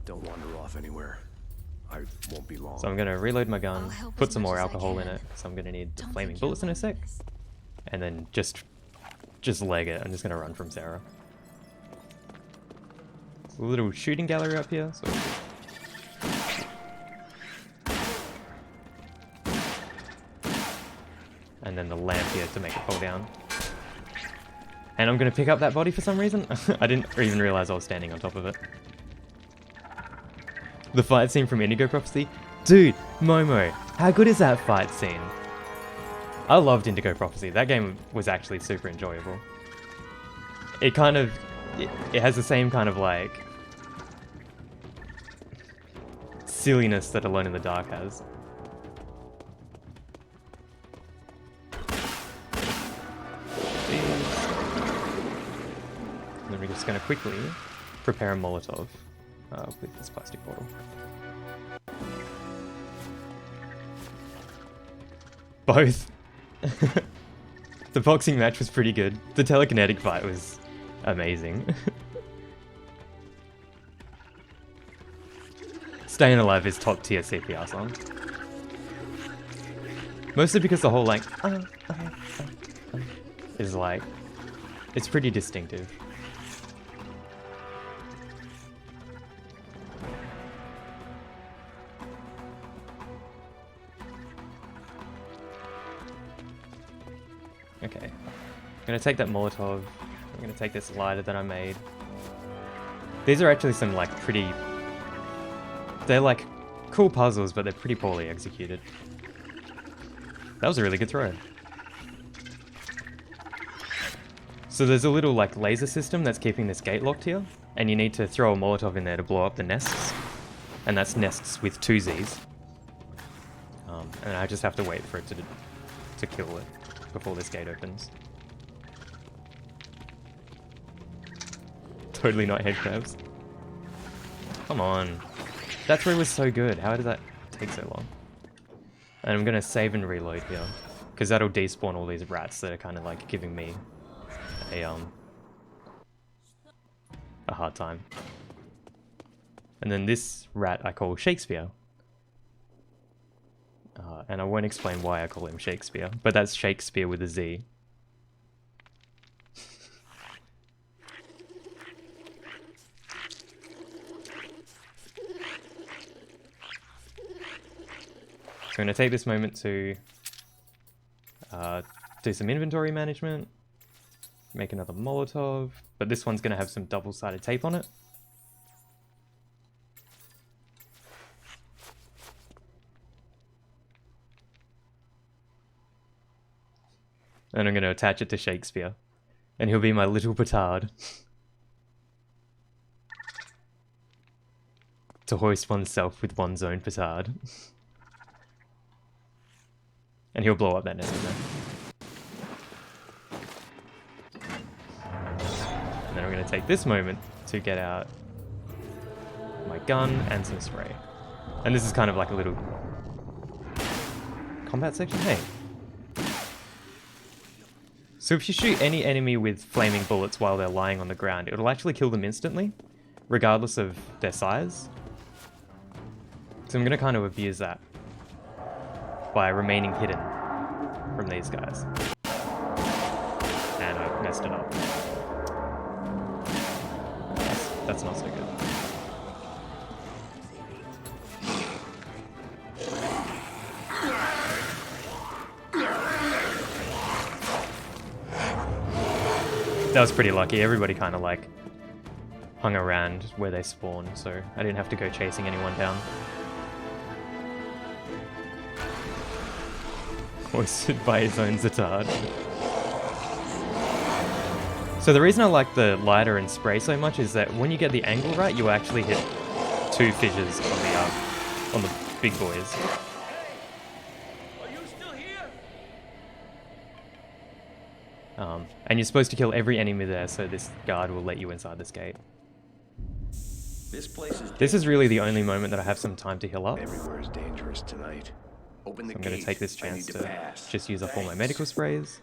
Don't wander off anywhere. I won't be long. So I'm gonna reload my I'll gun, help put as some much more as I alcohol in can. it, so I'm gonna need the Don't flaming think you're bullets in a sec. alone in this. And then just leg it. I'm just gonna run from Sarah. There's a little shooting gallery up here, so and then the lamp here to make it fall down. And I'm gonna pick up that body for some reason. I didn't even realize I was standing on top of it. The fight scene from Indigo Prophecy? Dude, Momo, how good is that fight scene? I loved Indigo Prophecy. That game was actually super enjoyable. It kind of... It has the same kind of, like... silliness that Alone in the Dark has. And then we're just going to quickly prepare a Molotov with this plastic bottle. Both. The boxing match was pretty good. The telekinetic fight was amazing. Stayin' Alive is top tier CPR song. Mostly because the whole like is like, it's pretty distinctive. Okay, I'm gonna take that Molotov. I'm gonna take this lighter that I made. These are actually some like pretty... They're like cool puzzles, but they're pretty poorly executed. That was a really good throw. So there's a little like laser system that's keeping this gate locked here, and you need to throw a Molotov in there to blow up the nests. And that's nests with 2 Zs. And I just have to wait for it to kill it before this gate opens. Totally not head crabs. Come on. That throw was so good. How did that take so long? And I'm gonna save and reload here, because that'll despawn all these rats that are kind of like giving me a hard time. And then this rat I call Shakespeare. And I won't explain why I call him Shakespeare, but that's Shakespeare with a Z. So I'm going to take this moment to do some inventory management, make another Molotov, but this one's going to have some double-sided tape on it. And I'm going to attach it to Shakespeare. And he'll be my little petard. To hoist oneself with one's own petard. And he'll blow up that nest in there. And then I'm going to take this moment to get out my gun and some spray. And this is kind of like a little combat section. Hey. So if you shoot any enemy with flaming bullets while they're lying on the ground, it'll actually kill them instantly, regardless of their size. So I'm going to kind of abuse that by remaining hidden from these guys. And I messed it up. That's not so good. That was pretty lucky. Everybody kind of like hung around where they spawned, so I didn't have to go chasing anyone down. Hoisted by his own Zetard. So the reason I like the lighter and spray so much is that when you get the angle right, you actually hit 2 fissures on the big boys. And you're supposed to kill every enemy there, so this guard will let you inside this gate. This is really the only moment that I have some time to heal up. Everywhere is dangerous tonight. So I'm going to take this chance to just use up all my medical sprays.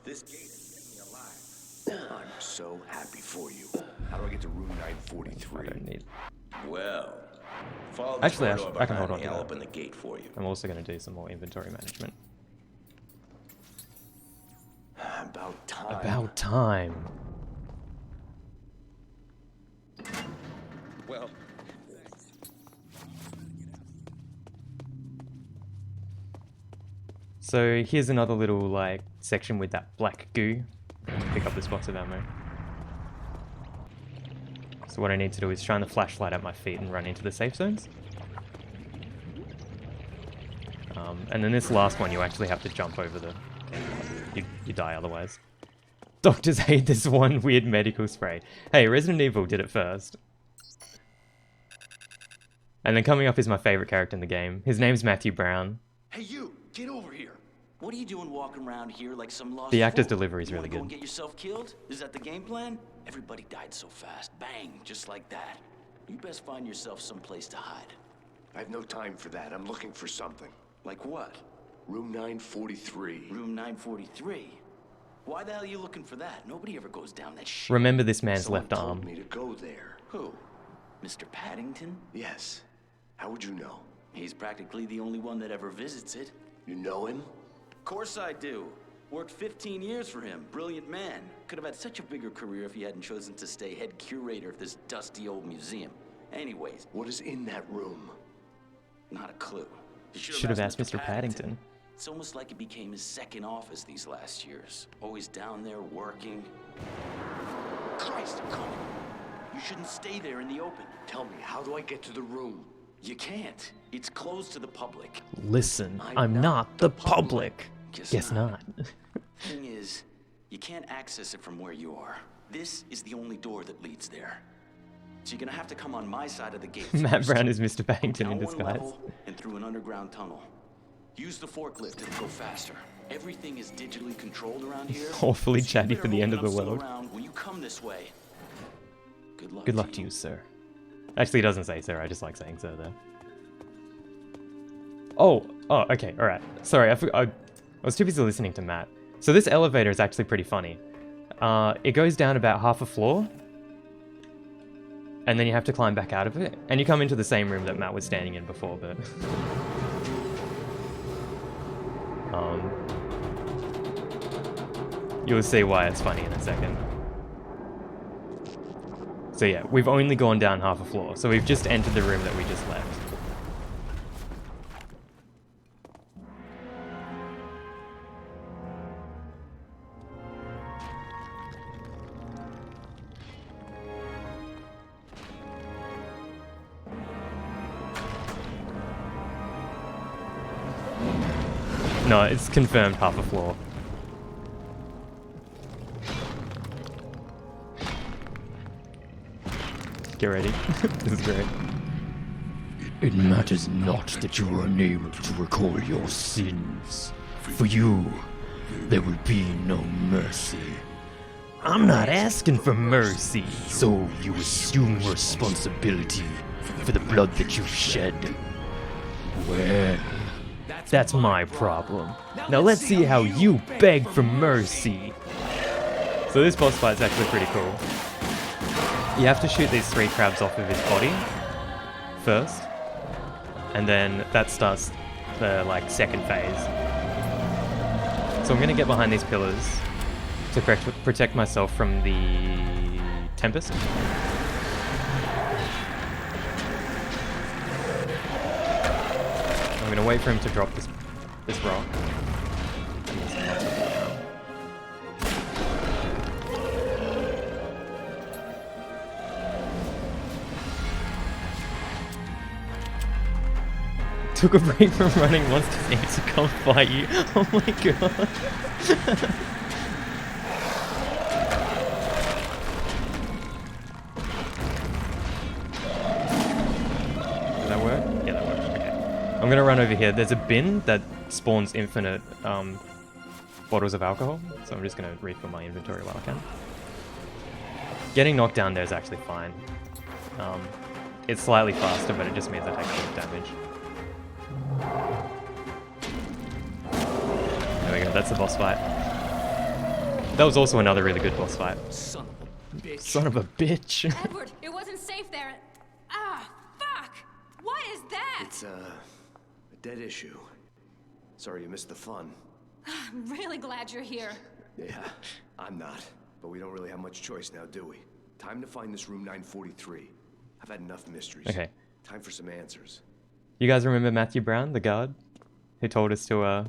I'm so happy for you. How do I get to room 943? I don't need. Well, actually, I can hold on to I'll that. open the gate for you. I'm also going to do some more inventory management. About time. About time. Well, so here's another little like section with that black goo. Pick up this box of ammo. So what I need to do is shine the flashlight at my feet and run into the safe zones. And then this last one, you actually have to jump over the... You die otherwise. Doctors hate this one weird medical spray. Hey, Resident Evil did it first. And then coming up is my favorite character in the game. His name's Matthew Brown. Hey you, get over here. What are you doing walking around here like some lost The actor's fool? delivery is You really wanna go good. and get yourself killed? Is that the game plan? Everybody died so fast. Bang, just like that. You best find yourself someplace to hide. I have no time for that. I'm looking for something. Like what? Room 943. Room 943? Why the hell are you looking for that? Nobody ever goes down that shit. Remember this man's Someone left told arm. me to go there. Who? Mr. Paddington? Yes. How would you know? He's practically the only one that ever visits it. You know him? Of course I do. Worked 15 years for him. Brilliant man. Could have had such a bigger career if he hadn't chosen to stay head curator of this dusty old museum. Anyways. What is in that room? Not a clue. You Should have asked Mr. Paddington. It's almost like it became his second office these last years. Always down there working. Christ, I'm coming. You shouldn't stay there in the open. Tell me, how do I get to the room? You can't. It's closed to the public. Listen, I'm not the public. Guess not. Thing is, you can't access it from where you are. This is the only door that leads there. So you're gonna have to come on my side of the gate. Matt Brown is Mr. Paddington in Down one disguise. level and through an underground tunnel. Use the forklift and go faster. Everything is digitally controlled around here. Awfully so you chatty better for the end of move the enough world. around when you come this way. Good luck to you, sir. Actually, it doesn't say sir. I just like saying sir there. Oh, okay, alright. Sorry, I was too busy listening to Matt. So this elevator is actually pretty funny. It goes down about half a floor, and then you have to climb back out of it, and you come into the same room that Matt was standing in before, but... you'll see why it's funny in a second. So yeah, we've only gone down half a floor, so we've just entered the room that we just left. No, it's confirmed half a floor. Get ready. This is great. It matters not that you are unable to recall your sins. For you, there will be no mercy. I'm not asking for mercy. So you assume responsibility for the blood that you've shed. Well, that's my problem. Now let's see how you beg for mercy. So this boss fight's actually pretty cool. You have to shoot these 3 crabs off of his body first, and then that starts the like second phase. So I'm gonna get behind these pillars to protect myself from the Tempest. I'm gonna wait for him to drop this rock. Took a break from running monsters need to come fight you. Oh my god. Did that work? Yeah, that worked. Okay. I'm gonna run over here. There's a bin that spawns infinite bottles of alcohol, so I'm just gonna refill my inventory while I can. Getting knocked down there is actually fine. It's slightly faster, but it just means I take a bit of damage. There we go, that's the boss fight. That was also another really good boss fight. Son of a bitch. Son of a bitch. Edward, it wasn't safe there. Ah, fuck! What is that? It's a dead issue. Sorry you missed the fun. I'm really glad you're here. Yeah, I'm not. But we don't really have much choice now, do we? Time to find this room 943. I've had enough mysteries. Okay. Time for some answers. You guys remember Matthew Brown, the guard, who told us to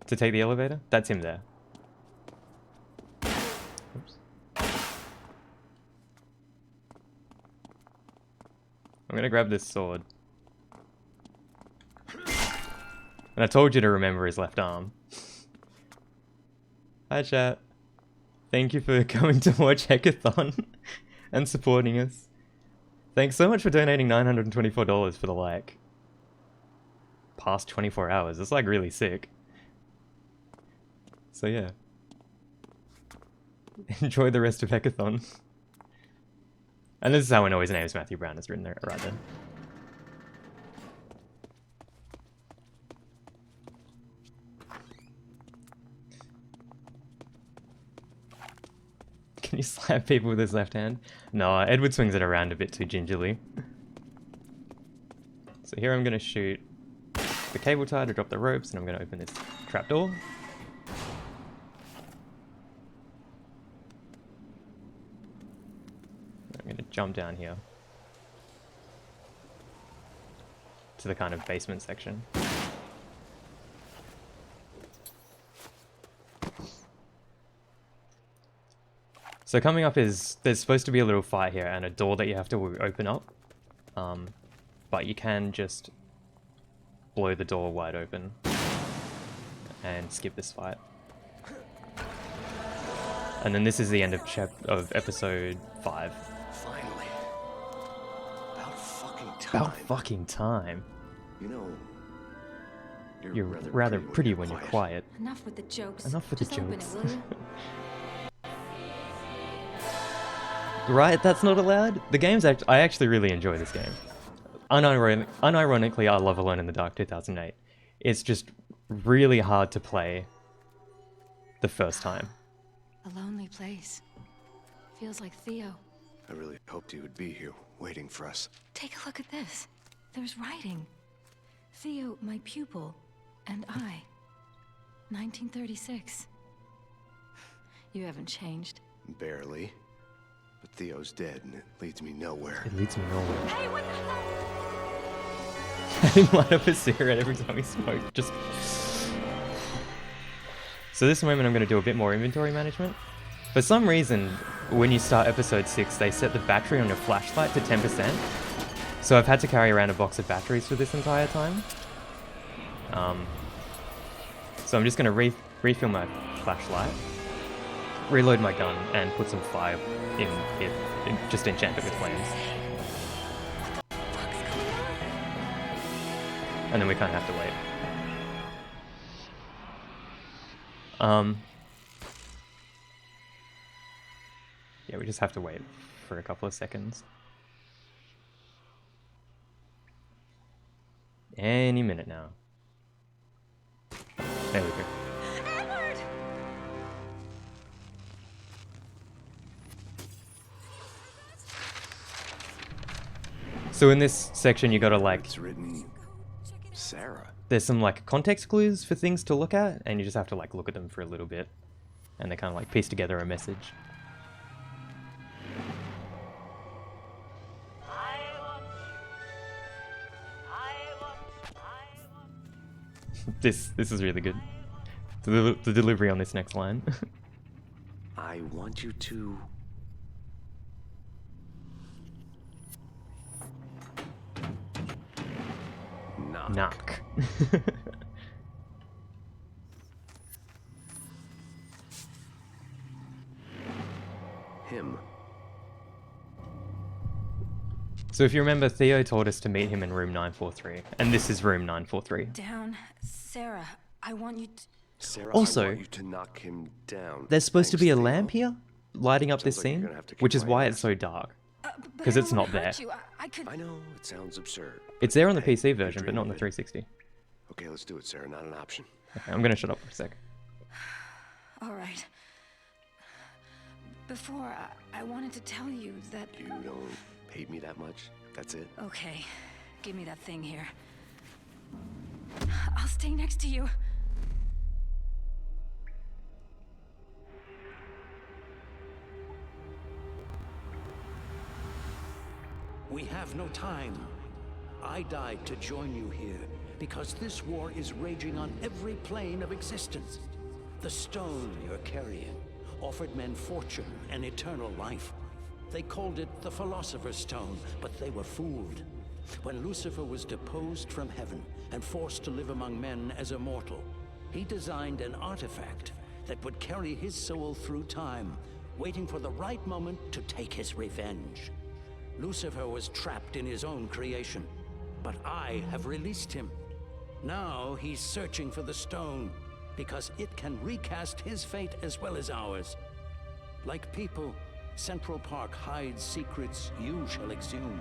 take the elevator? That's him there. Oops. I'm gonna grab this sword. And I told you to remember his left arm. Hi chat. Thank you for coming to watch Hackathon and supporting us. Thanks so much for donating $924 for the like past 24 hours. It's like really sick. So yeah. Enjoy the rest of Hackathon. And this is how I know his name is Matthew Brown. It's written there right there. Can you slap people with his left hand? No, Edward swings it around a bit too gingerly. So here I'm going to shoot the cable tie to drop the ropes, and I'm going to open this trapdoor. I'm going to jump down here to the kind of basement section. So coming up is, there's supposed to be a little fight here and a door that you have to open up. But you can just blow the door wide open and skip this fight. And then this is the end of episode 5. Finally. About fucking time. About fucking time. You know, you're rather pretty when you're quiet. Enough with the jokes. Enough with the Just open it, jokes. will you? Right, that's not allowed? The game's I actually really enjoy this game. Unironically, I love Alone in the Dark 2008. It's just really hard to play the first time. A lonely place. Feels like Theo. I really hoped he would be here, waiting for us. Take a look at this. There's writing. Theo, my pupil, and I. 1936. You haven't changed. Barely. But Theo's dead, and it leads me nowhere. It leads me nowhere. Hey, what the hell? I didn't light up a cigarette every time we spoke. Just. So this moment I'm going to do a bit more inventory management. For some reason, when you start episode 6, they set the battery on your flashlight to 10%. So I've had to carry around a box of batteries for this entire time. So I'm just going to refill my flashlight, reload my gun, and put some fire in it. Just enchant it with flames. And then we kind of have to wait. Yeah, we just have to wait for a couple of seconds. Any minute now. There we go. Edward! So in this section, you gotta like, It's written Sarah. there's some like context clues for things to look at, and you just have to like look at them for a little bit, and they kind of like piece together a message. This is really good. The delivery on this next line. I want you to... Knock. Him. So if you remember, Theo told us to meet him in room 943, and this is room 943. Down. Sarah, I want you to... Sarah, Also, I want you to knock him down. there's supposed to be a Thanks, lamp Theo. here, lighting up this Sounds like you're scene, gonna have to keep which is why lighting it's so dark. But Because I it's don't not wanna there. hurt you. I could... I know, it sounds absurd. It's there on the Hey, PC you're version, but not on the dreaming of it. 360. Okay, let's do it, Sarah. Not an option. Okay, I'm gonna shut up for a sec. All right. Before, I wanted to tell you that... You don't hate me that much? That's it? Okay, give me that thing here. I'll stay next to you. We have no time. I died to join you here because this war is raging on every plane of existence. The stone you're carrying offered men fortune and eternal life. They called it the Philosopher's Stone, but they were fooled. When Lucifer was deposed from heaven and forced to live among men as a mortal, he designed an artifact that would carry his soul through time, waiting for the right moment to take his revenge. Lucifer was trapped in his own creation, but I have released him. Now he's searching for the stone, because it can recast his fate as well as ours. Like people, Central Park hides secrets you shall exhume.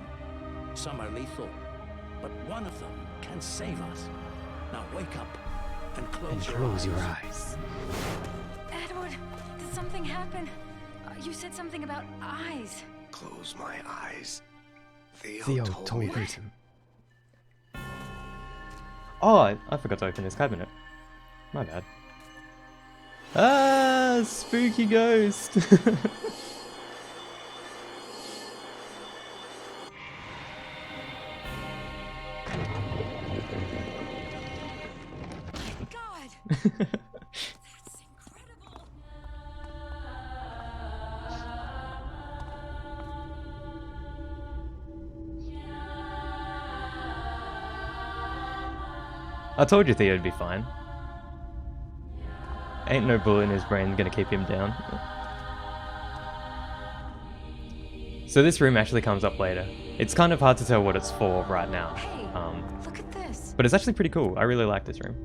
Some are lethal, but one of them can save us. Now wake up and close your eyes. Edward, did something happen? You said something about eyes. Close my eyes. Theo told me to. Oh, I forgot to open this cabinet. My bad. Ah, spooky ghost. God! That's incredible! I told you Theo'd be fine. Ain't no bullet in his brain gonna keep him down. So this room actually comes up later. It's kind of hard to tell what it's for right now. Hey, look at this. But it's actually pretty cool. I really like this room.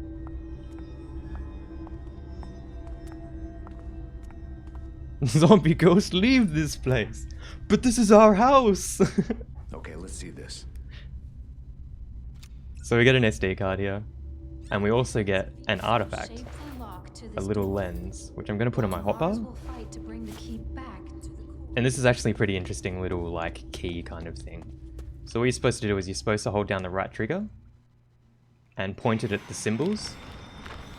Zombie ghost, leave this place. But this is our house. Okay, let's see this. So we get an SD card here. And we also get an artifact. A little lens, which I'm going to put on my hotbar. And this is actually a pretty interesting little like key kind of thing. So what you're supposed to do is you're supposed to hold down the right trigger and point it at the symbols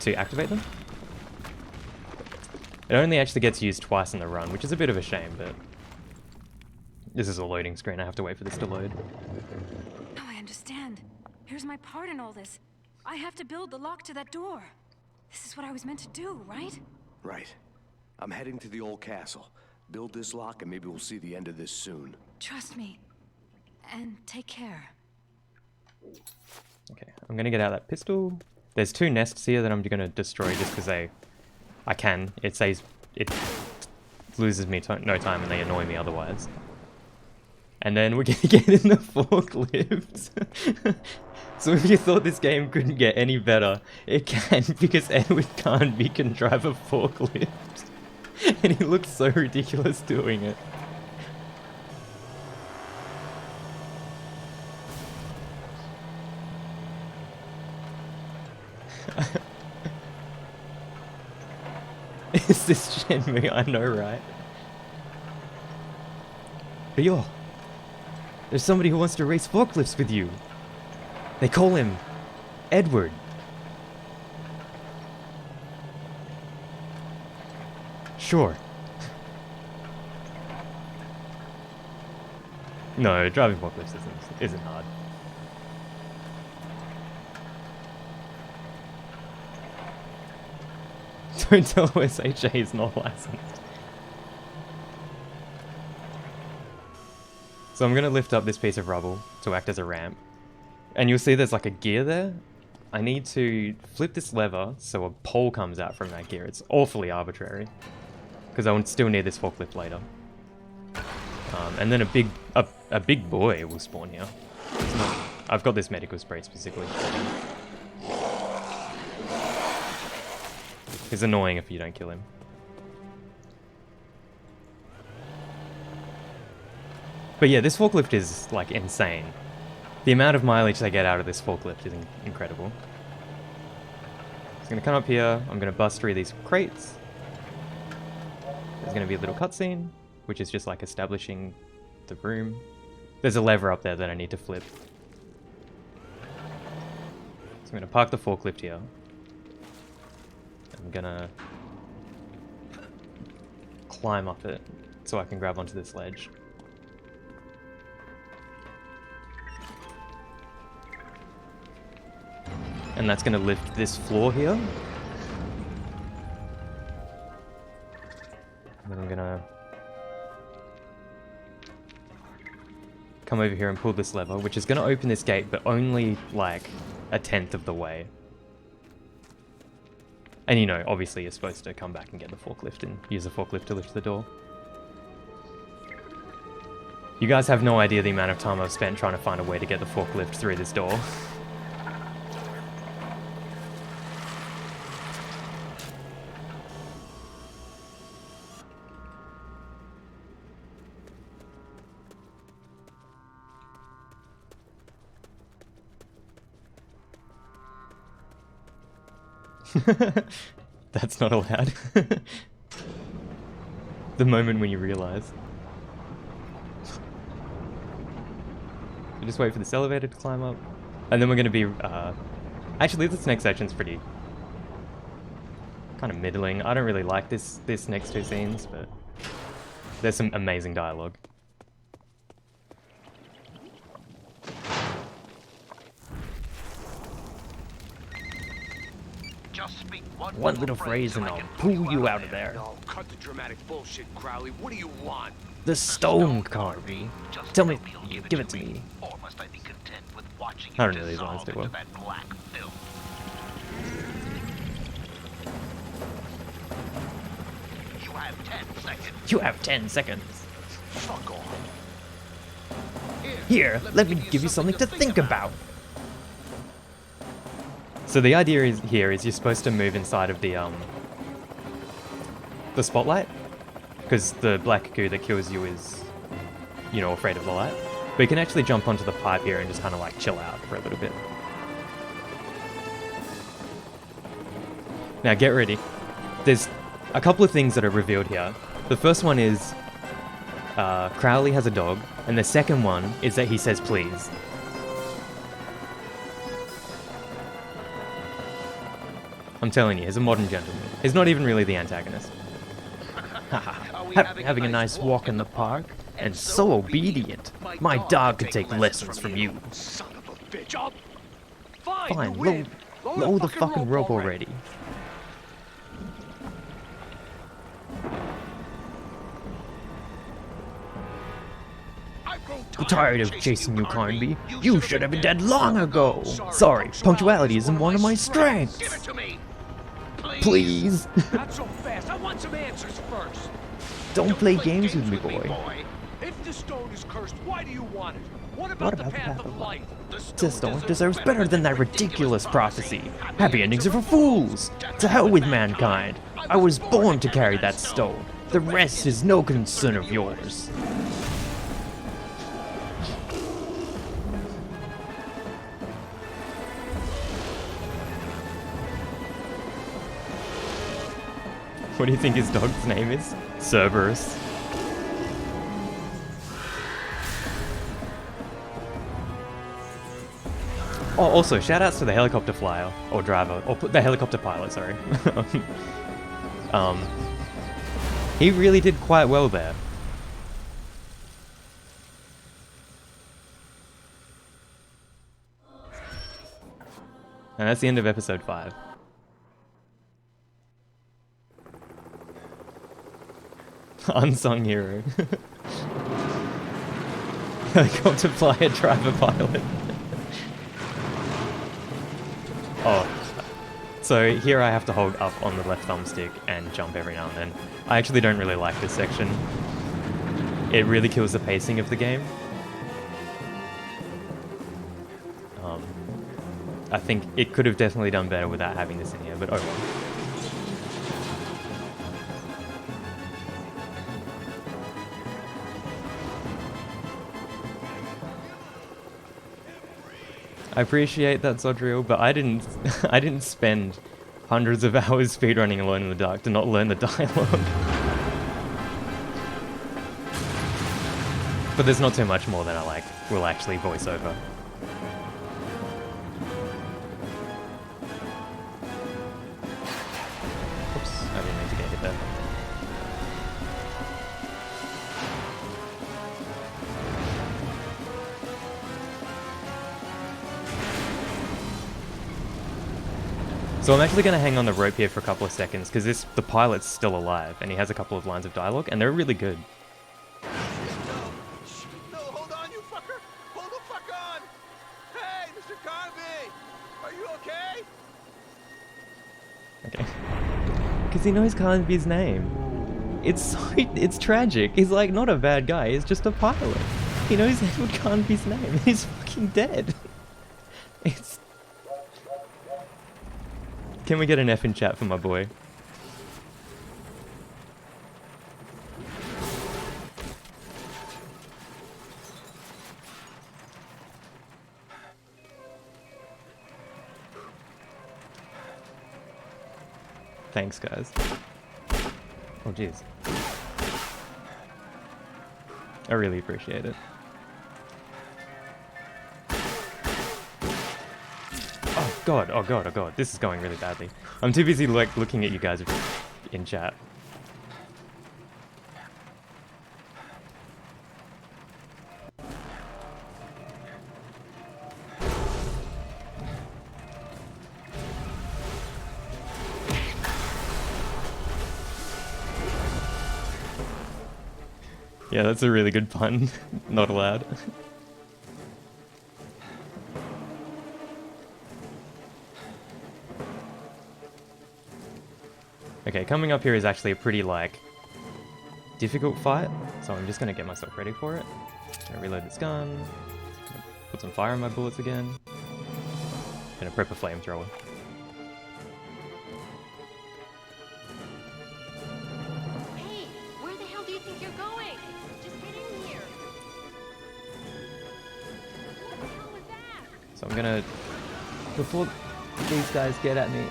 to activate them. It only actually gets used twice in the run, which is a bit of a shame, but this is a loading screen. I have to wait for this to load. Now I understand. Here's my part in all this. I have to build the lock to that door. This is what I was meant to do, right? Right. I'm heading to the old castle. Build this lock and maybe we'll see the end of this soon. Trust me. And take care. Okay, I'm gonna get out that pistol. There's two nests here that I'm gonna destroy just because I can. It says it loses me no time and they annoy me otherwise. And then we're gonna get in the forklift. So if you thought this game couldn't get any better, it can, because Edward Carnby can drive a forklift. And he looks so ridiculous doing it. Is this Shenmue? I know, right? Yo. There's somebody who wants to race forklifts with you. They call him Edward. Sure. No, driving forklifts isn't hard. Don't tell OSHA is not licensed. So I'm gonna lift up this piece of rubble to act as a ramp. And you'll see there's like a gear there. I need to flip this lever so a pole comes out from that gear. It's awfully arbitrary. Because I would still need this forklift later. And then a big boy will spawn here. I've got this medical spray specifically. He's annoying if you don't kill him. But yeah, this forklift is like insane. The amount of mileage they get out of this forklift is incredible. It's gonna come up here, I'm gonna bust through these crates. There's gonna be a little cutscene, which is just like establishing the room. There's a lever up there that I need to flip. So I'm gonna park the forklift here. I'm gonna climb up it so I can grab onto this ledge. And that's gonna lift this floor here. And then I'm gonna come over here and pull this lever, which is gonna open this gate, but only like 1/10 of the way. And you know, obviously you're supposed to come back and get the forklift and use the forklift to lift the door. You guys have no idea the amount of time I've spent trying to find a way to get the forklift through this door. That's not allowed. The moment when you realize. So just wait for this elevator to climb up. And then we're going to be... actually, this next section's pretty... kind of middling. I don't really like this next two scenes, but... there's some amazing dialogue. One little phrase and I'll pull you out of there. No, cut the dramatic bullshit, Crowley. What do you want? The stone, Carby. Tell me, give it to me. Or must I be content with watching I you don't know these lines dissolve too into well. that black film? You have 10 seconds. You have 10 seconds. Fuck off. Here, let me give you something to think about. So the idea is here is you're supposed to move inside of the spotlight, because the black goo that kills you is, you know, afraid of the light. But you can actually jump onto the pipe here and just kind of like chill out for a little bit. Now get ready. There's a couple of things that are revealed here. The first one is Crowley has a dog, and the second one is that he says please. I'm telling you, he's a modern gentleman. He's not even really the antagonist. Having a nice walk in the park, and so obedient. My dog could take lessons from you. Son of a bitch. Fine, load the fucking rope already. I'm tired of chasing you, Carnby. You should have been dead long ago. Sorry, punctuality isn't one of my strengths. Give it to me. Please. Not so fast. I want some answers first. Don't play games with me, boy. If the stone is cursed, why do you want it? What about the path of life? This stone deserves better than that ridiculous prophecy. Happy endings are for fools. To hell with mankind. I was born to carry that stone. The rest is no concern of yours. What do you think his dog's name is? Cerberus. Oh, also, shoutouts to the helicopter flyer, or driver, or the helicopter pilot, sorry. He really did quite well there. And that's the end of episode 5. Unsung hero. Helicopter flyer driver pilot. Oh. So here I have to hold up on the left thumbstick and jump every now and then. I actually don't really like this section. It really kills the pacing of the game. I think it could have definitely done better without having this in here, but oh well. I appreciate that, Zodriel, but I didn't spend hundreds of hours speedrunning Alone in the Dark to not learn the dialogue. But there's not too much more that I will actually voice over. Oops, I didn't mean to get hit there. So I'm actually going to hang on the rope here for a couple of seconds, because the pilot's still alive, and he has a couple of lines of dialogue, and they're really good. No, hold on, you fucker! Hold the fuck on! Hey, Mr. Carnby! Are you okay? Okay. Because he knows Carnby's name. It's tragic. He's like not a bad guy, he's just a pilot. He knows Edward Carnby's name, he's fucking dead. It's... Can we get an F in chat for my boy? Thanks, guys. Oh, jeez. I really appreciate it. Oh god, oh god, oh god, this is going really badly. I'm too busy like looking at you guys in chat. Yeah, that's a really good pun. Not allowed. Okay, coming up here is actually a pretty, like, difficult fight, so I'm just gonna get myself ready for it. Gonna reload this gun, gonna put some fire in my bullets again, gonna prep a flamethrower. Hey, where the hell do you think you're going? Just get in here. What the hell was that? So I'm gonna, before these guys get at me,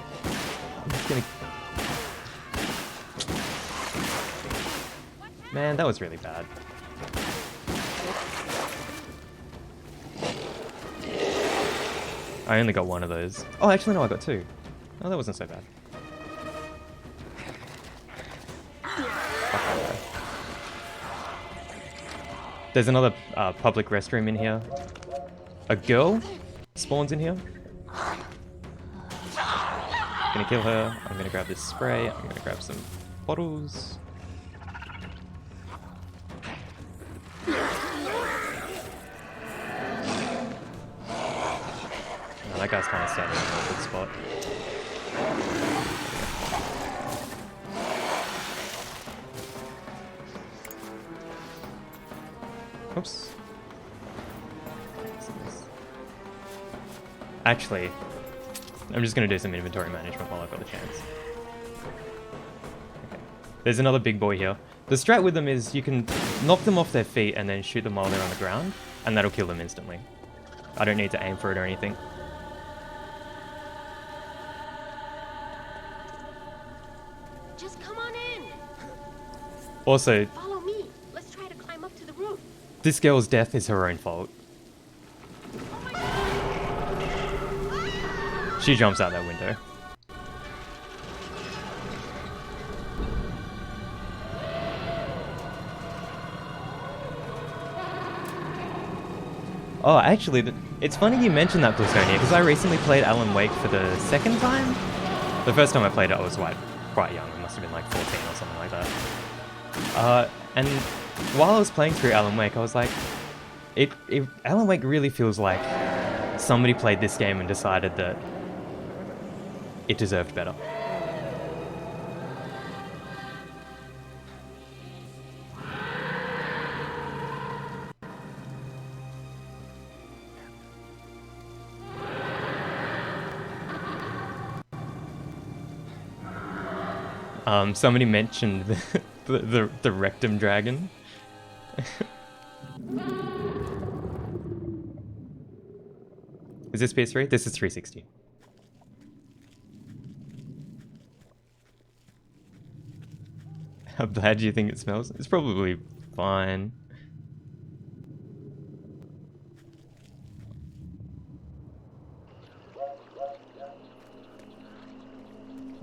I'm just gonna... Man, that was really bad. I only got one of those. Oh, actually no, I got 2. Oh, that wasn't so bad. There's another public restroom in here. A girl spawns in here. Gonna kill her. I'm gonna grab this spray. I'm gonna grab some bottles. That guy's kind of standing in a good spot. Oops. Actually, I'm just going to do some inventory management while I've got the chance. Okay. There's another big boy here. The strat with them is you can knock them off their feet and then shoot them while they're on the ground, and that'll kill them instantly. I don't need to aim for it or anything. Also, follow me. Let's try to climb up to the roof. This girl's death is her own fault. Oh my God. She jumps out that window. Oh, actually, it's funny you mentioned that, Plutonia, because I recently played Alan Wake for the second time. The first time I played it, I was quite young. I must have been like 14 or something like that. And while I was playing through Alan Wake, I was like, Alan Wake really feels like somebody played this game and decided that it deserved better. Somebody mentioned the rectum dragon. Is this PS3? This is 360. How bad do you think it smells? It's probably fine.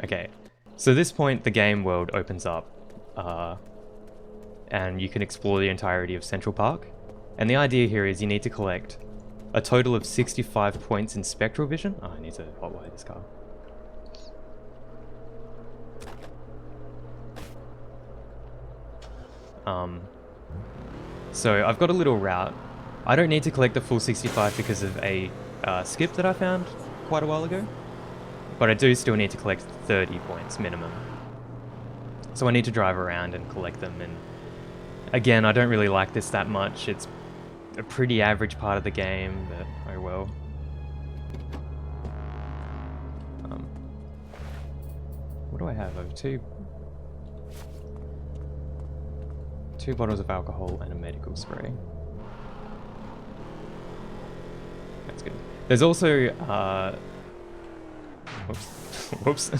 Okay, so at this point the game world opens up, and you can explore the entirety of Central Park. And the idea here is you need to collect a total of 65 points in spectral vision. Oh, I need to hotwire this car. So I've got a little route. I don't need to collect the full 65 because of a skip that I found quite a while ago. But I do still need to collect 30 points minimum. So I need to drive around and collect them. And again, I don't really like this that much. It's a pretty average part of the game, but oh well. What do I have? I have two bottles of alcohol and a medical spray. That's good. There's also whoops.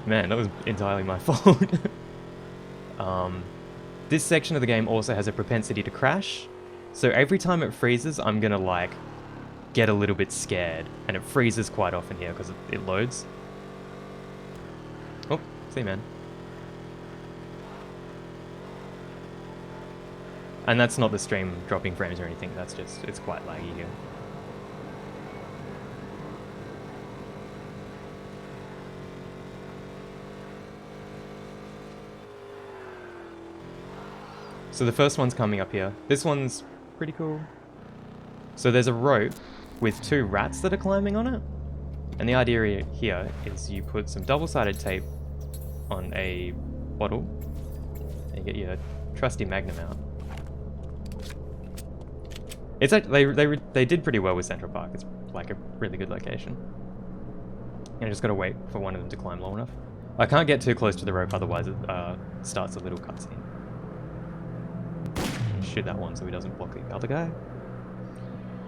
Man, that was entirely my fault. This section of the game also has a propensity to crash. So every time it freezes, I'm gonna like get a little bit scared. And it freezes quite often here because it loads. Oh, see man. And that's not the stream dropping frames or anything, that's just, it's quite laggy here. So the first one's coming up here. This one's pretty cool. So there's a rope with two rats that are climbing on it. And the idea here is you put some double-sided tape on a bottle and you get your trusty Magnum out. It's like they did pretty well with Central Park. It's like a really good location. And I just gotta wait for one of them to climb low enough. I can't get too close to the rope, otherwise it starts a little cutscene. Shoot that one so he doesn't block the other guy.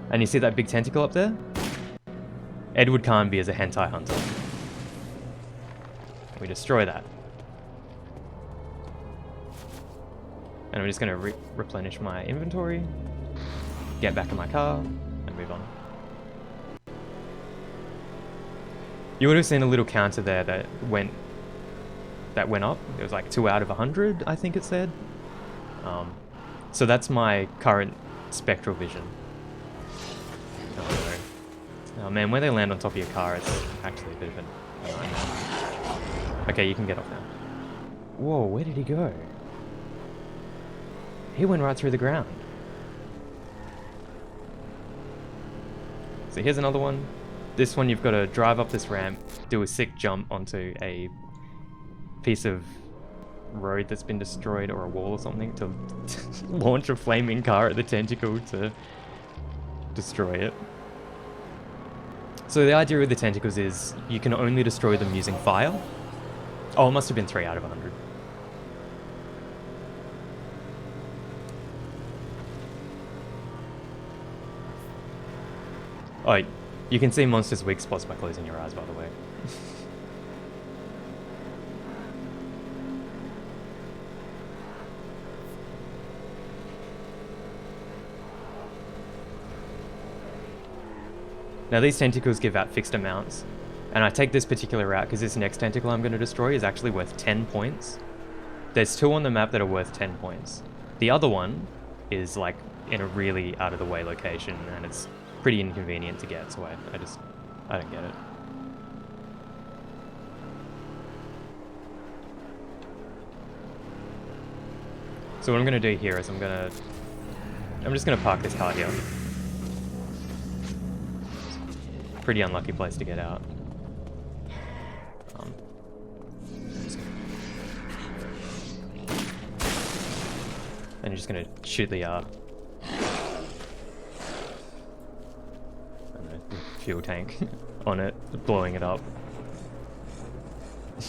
And you see that big tentacle up there? Edward Carnby is a hentai hunter. We destroy that. And I'm just gonna replenish my inventory, get back in my car, and move on. You would have seen a little counter there that went up. It was like 2 out of 100, I think it said. So that's my current spectral vision. Oh, no. Oh man, when they land on top of your car, it's actually a bit of a nightmare. Okay, you can get off now. Whoa, where did he go? He went right through the ground. So here's another one. This one you've got to drive up this ramp, do a sick jump onto a piece of road that's been destroyed or a wall or something to launch a flaming car at the tentacle to destroy it. So the idea with the tentacles is you can only destroy them using fire. Oh, it must have been 3 out of 100. Oh, you can see monsters' weak spots by closing your eyes, by the way. Now these tentacles give out fixed amounts, and I take this particular route because this next tentacle I'm going to destroy is actually worth 10 points. There's 2 on the map that are worth 10 points. The other one is like in a really out of the way location, and it's pretty inconvenient to get, so I don't get it. So what I'm going to do here is I'm just going to park this car here. Pretty unlucky place to get out. And you're just going to shoot the fuel tank on it, blowing it up.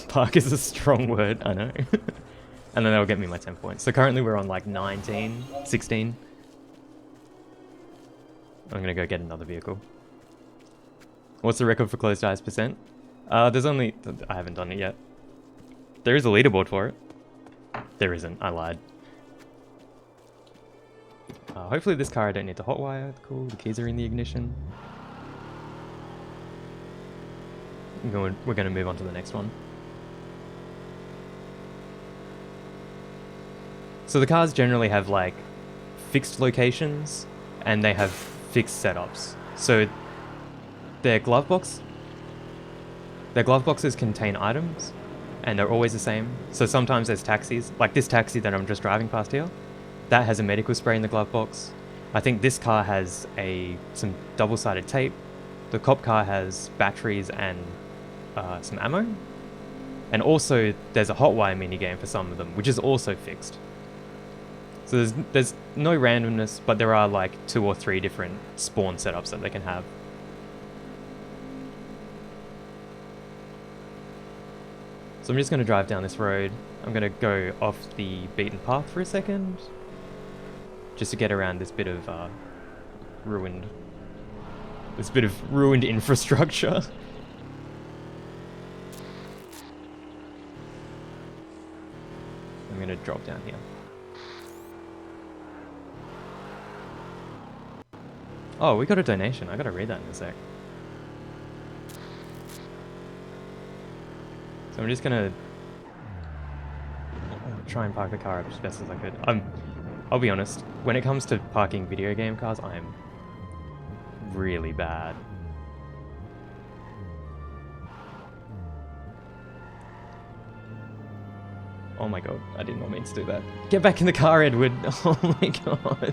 Park is a strong word, I know. And then that'll get me my 10 points. So currently we're on like 19, 16. I'm gonna go get another vehicle. What's the record for closed eyes percent? There's only... I haven't done it yet. There is a leaderboard for it. There isn't, I lied. Hopefully this car I don't need to hotwire. Cool, the keys are in the ignition. We're gonna move on to the next one. So the cars generally have like fixed locations and they have fixed setups. So their glove boxes contain items and they're always the same. So sometimes there's taxis, like this taxi that I'm just driving past here, that has a medical spray in the glove box. I think this car has some double-sided tape. The cop car has batteries and some ammo. And also there's a hotwire minigame for some of them, which is also fixed. So there's no randomness, but there are like 2 or 3 different spawn setups that they can have. So I'm just going to drive down this road. I'm going to go off the beaten path for a second, just to get around this bit of ruined infrastructure. I'm going to drop down here. Oh, we got a donation. I gotta read that in a sec. So I'm just gonna try and park the car up as best as I could. I'll be honest, when it comes to parking video game cars, I'm really bad. Oh my god, I did not mean to do that. Get back in the car, Edward! Oh my god.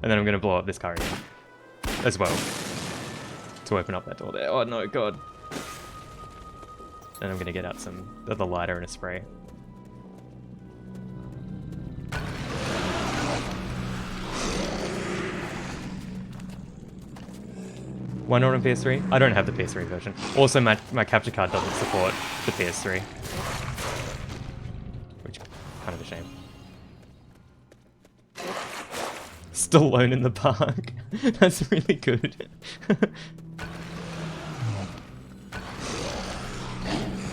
And then I'm going to blow up this car again, as well, to open up that door there. Oh no, god. And I'm going to get out some of the lighter and a spray. Why not on PS3? I don't have the PS3 version. Also, my capture card doesn't support the PS3. Which is kind of a shame. Still alone in the park. That's really good.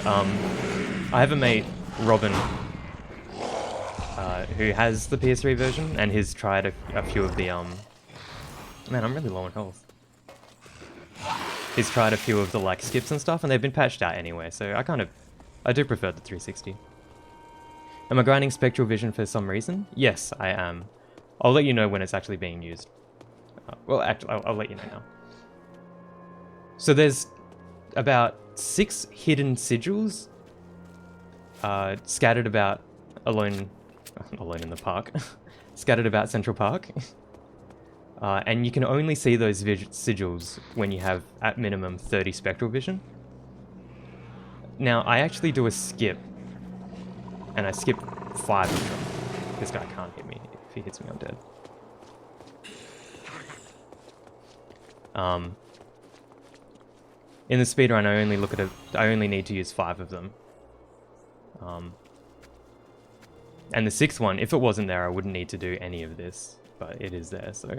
I have a mate, Robin, who has the PS3 version, and he's tried a few of the Man, I'm really low on health. He's tried a few of the like skips and stuff, and they've been patched out anyway. So I do prefer the 360. Am I grinding spectral vision for some reason? Yes, I am. I'll let you know when it's actually being used. Well, actually, I'll let you know now. So there's about 6 hidden sigils scattered about alone in the park, scattered about Central Park. And you can only see those sigils when you have, at minimum, 30 spectral vision. Now, I actually do a skip, and I skip 5 of them. This guy can't hit me. If he hits me, I'm dead. In the speedrun, I only need to use 5 of them. And the 6th one, if it wasn't there, I wouldn't need to do any of this, but it is there, so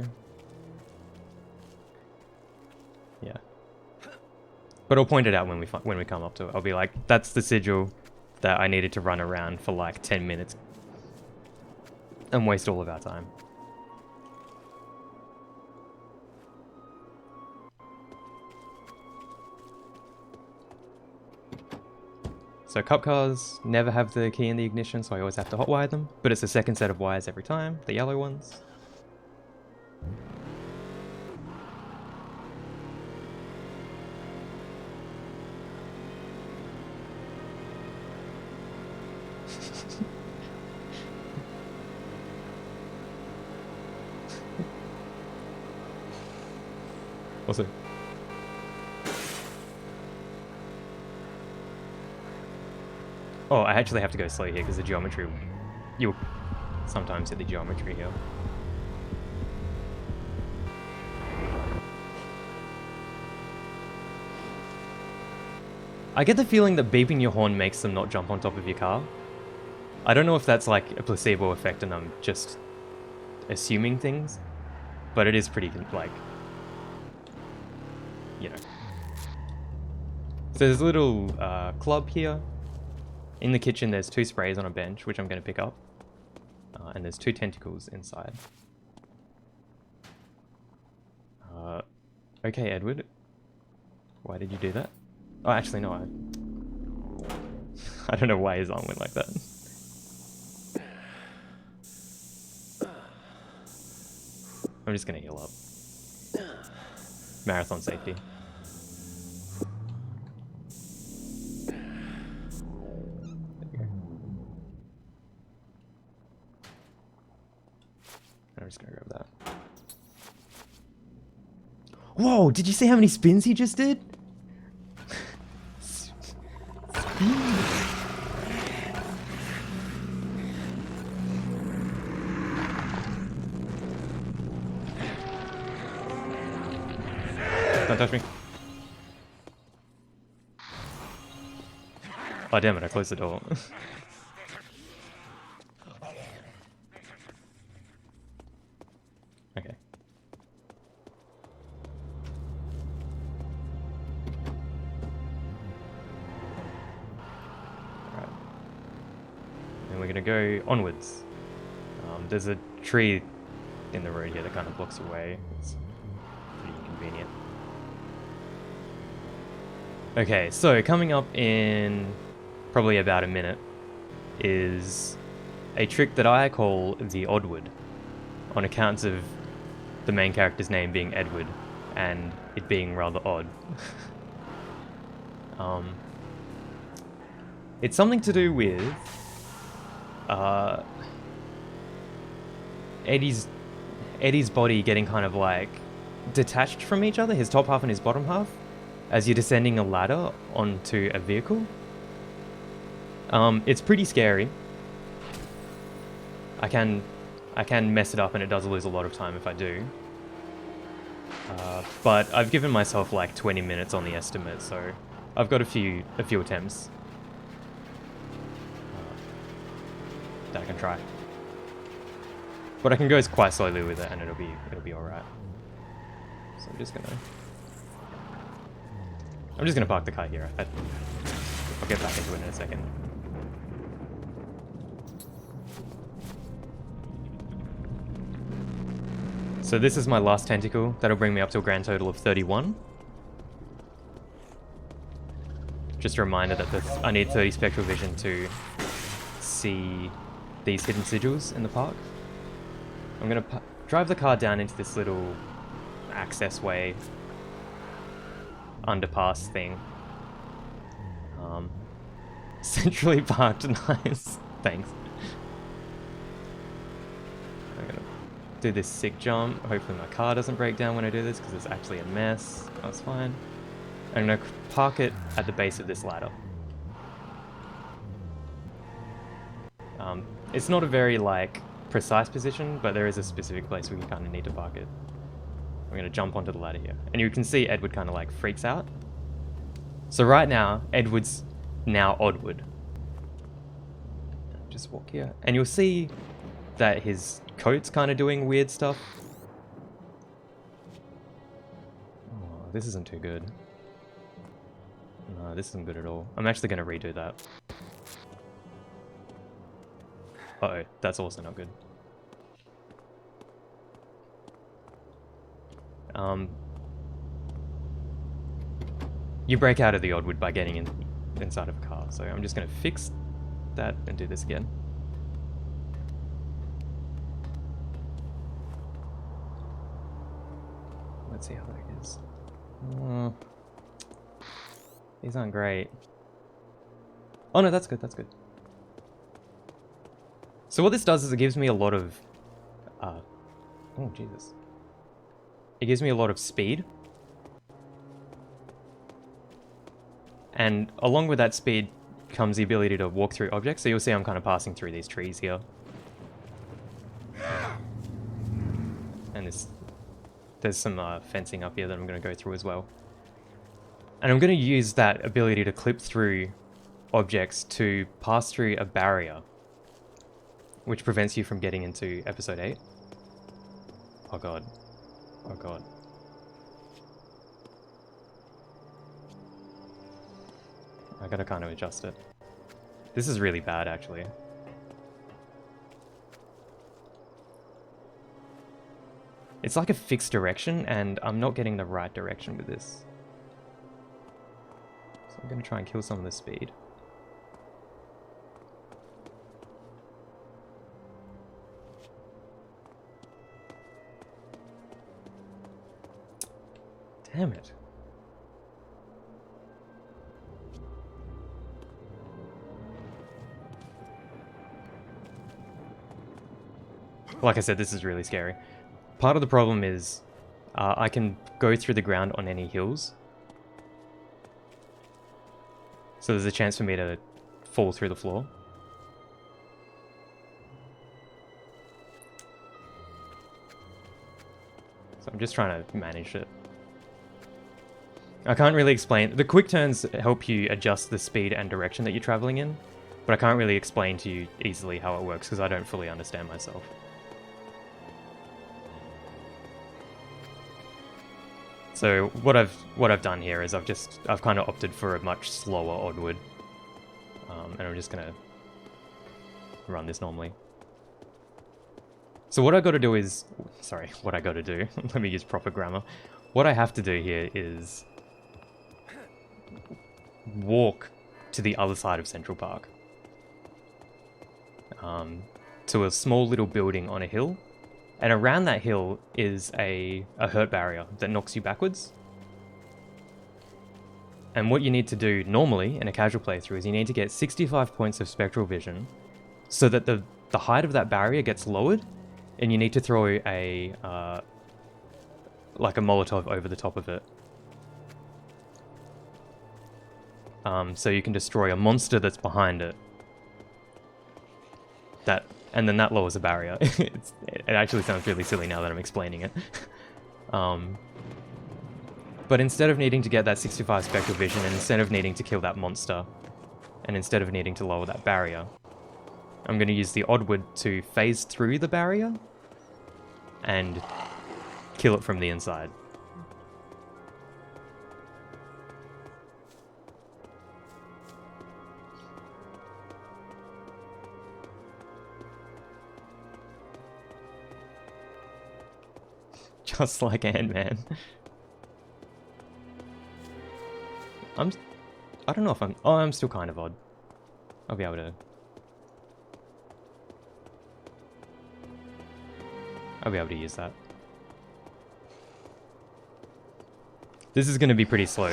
yeah. But I'll point it out when we come up to it. I'll be like, that's the sigil that I needed to run around for like 10 minutes and waste all of our time. So cop cars never have the key in the ignition, so I always have to hotwire them, but it's the second set of wires every time, the yellow ones. What's it? Oh, I actually have to go slow here because the geometry... You'll sometimes hit the geometry here. I get the feeling that beeping your horn makes them not jump on top of your car. I don't know if that's like a placebo effect and I'm just assuming things, but it is pretty, like, you know. So there's a little club here. In the kitchen there's 2 sprays on a bench, which I'm going to pick up. And there's 2 tentacles inside. Okay, Edward. Why did you do that? Oh, actually, no, I don't know why his arm went like that. I'm just going to heal up. Marathon safety. I'm just gonna grab that. Whoa, did you see how many spins he just did? Don't touch me. Oh damn it, I closed the door. Okay. Alright. And we're gonna go onwards. There's a tree in the road here that kind of blocks the way. It's pretty inconvenient. Okay, so coming up in probably about a minute is a trick that I call the Oddwood, on account of the main character's name being Edward and it being rather odd. It's something to do with Eddie's body getting kind of like detached from each other, his top half and his bottom half, as you're descending a ladder onto a vehicle. It's pretty scary. I can mess it up and it does lose a lot of time if I do. But I've given myself like 20 minutes on the estimate, so I've got a few attempts that I can try. But I can go quite slowly with it and it'll be alright. So I'm just gonna park the car here. I'll get back into it in a second. So this is my last tentacle. That'll bring me up to a grand total of 31. Just a reminder that I need 30 spectral vision to see these hidden sigils in the park. I'm gonna drive the car down into this little access way underpass thing. Centrally parked, nice. Thanks. I'm gonna do this sick jump. Hopefully my car doesn't break down when I do this because it's actually a mess. That's fine. I'm gonna park it at the base of this ladder. It's not a very like precise position, but there is a specific place where you kind of need to park it. I'm gonna jump onto the ladder here, and you can see Edward kind of like freaks out. So right now, Edward's now Oddwood. Just walk here, and you'll see that his coat's kind of doing weird stuff. Oh, this isn't too good. No, this isn't good at all. I'm actually gonna redo that. Uh-oh, that's also not good. You break out of the oddwood by getting inside of a car. So I'm just going to fix that and do this again. Let's see how that is. These aren't great. Oh no, that's good, that's good. So what this does is it gives me a lot of... oh, Jesus. It gives me a lot of speed. And along with that speed comes the ability to walk through objects. So you'll see I'm kind of passing through these trees here. And there's some fencing up here that I'm going to go through as well. And I'm going to use that ability to clip through objects to pass through a barrier, which prevents you from getting into episode 8. Oh god. Oh god. I gotta kind of adjust it. This is really bad, actually. It's like a fixed direction, and I'm not getting the right direction with this. So I'm gonna try and kill some of the speed. Damn it. Like I said, this is really scary. Part of the problem is I can go through the ground on any hills. So there's a chance for me to fall through the floor. So I'm just trying to manage it. I can't really explain. The quick turns help you adjust the speed and direction that you're traveling in, but I can't really explain to you easily how it works because I don't fully understand myself. So what I've done here is I've kind of opted for a much slower oddwood, and I'm just gonna run this normally. So what I got to do is, sorry, what I got to do. Let me use proper grammar. What I have to do here is walk to the other side of Central Park, to a small little building on a hill. And around that hill is a hurt barrier that knocks you backwards. And what you need to do normally in a casual playthrough is you need to get 65 points of spectral vision so that the height of that barrier gets lowered, and you need to throw a like a Molotov over the top of it. So you can destroy a monster that's behind it. And then that lowers the barrier. It actually sounds really silly now that I'm explaining it. But instead of needing to get that 65 spectral vision, and instead of needing to kill that monster, and instead of needing to lower that barrier, I'm going to use the oddwood to phase through the barrier and kill it from the inside. Just like Ant-Man. I don't know if I'm still kind of odd. I'll be able to use that. This is going to be pretty slow.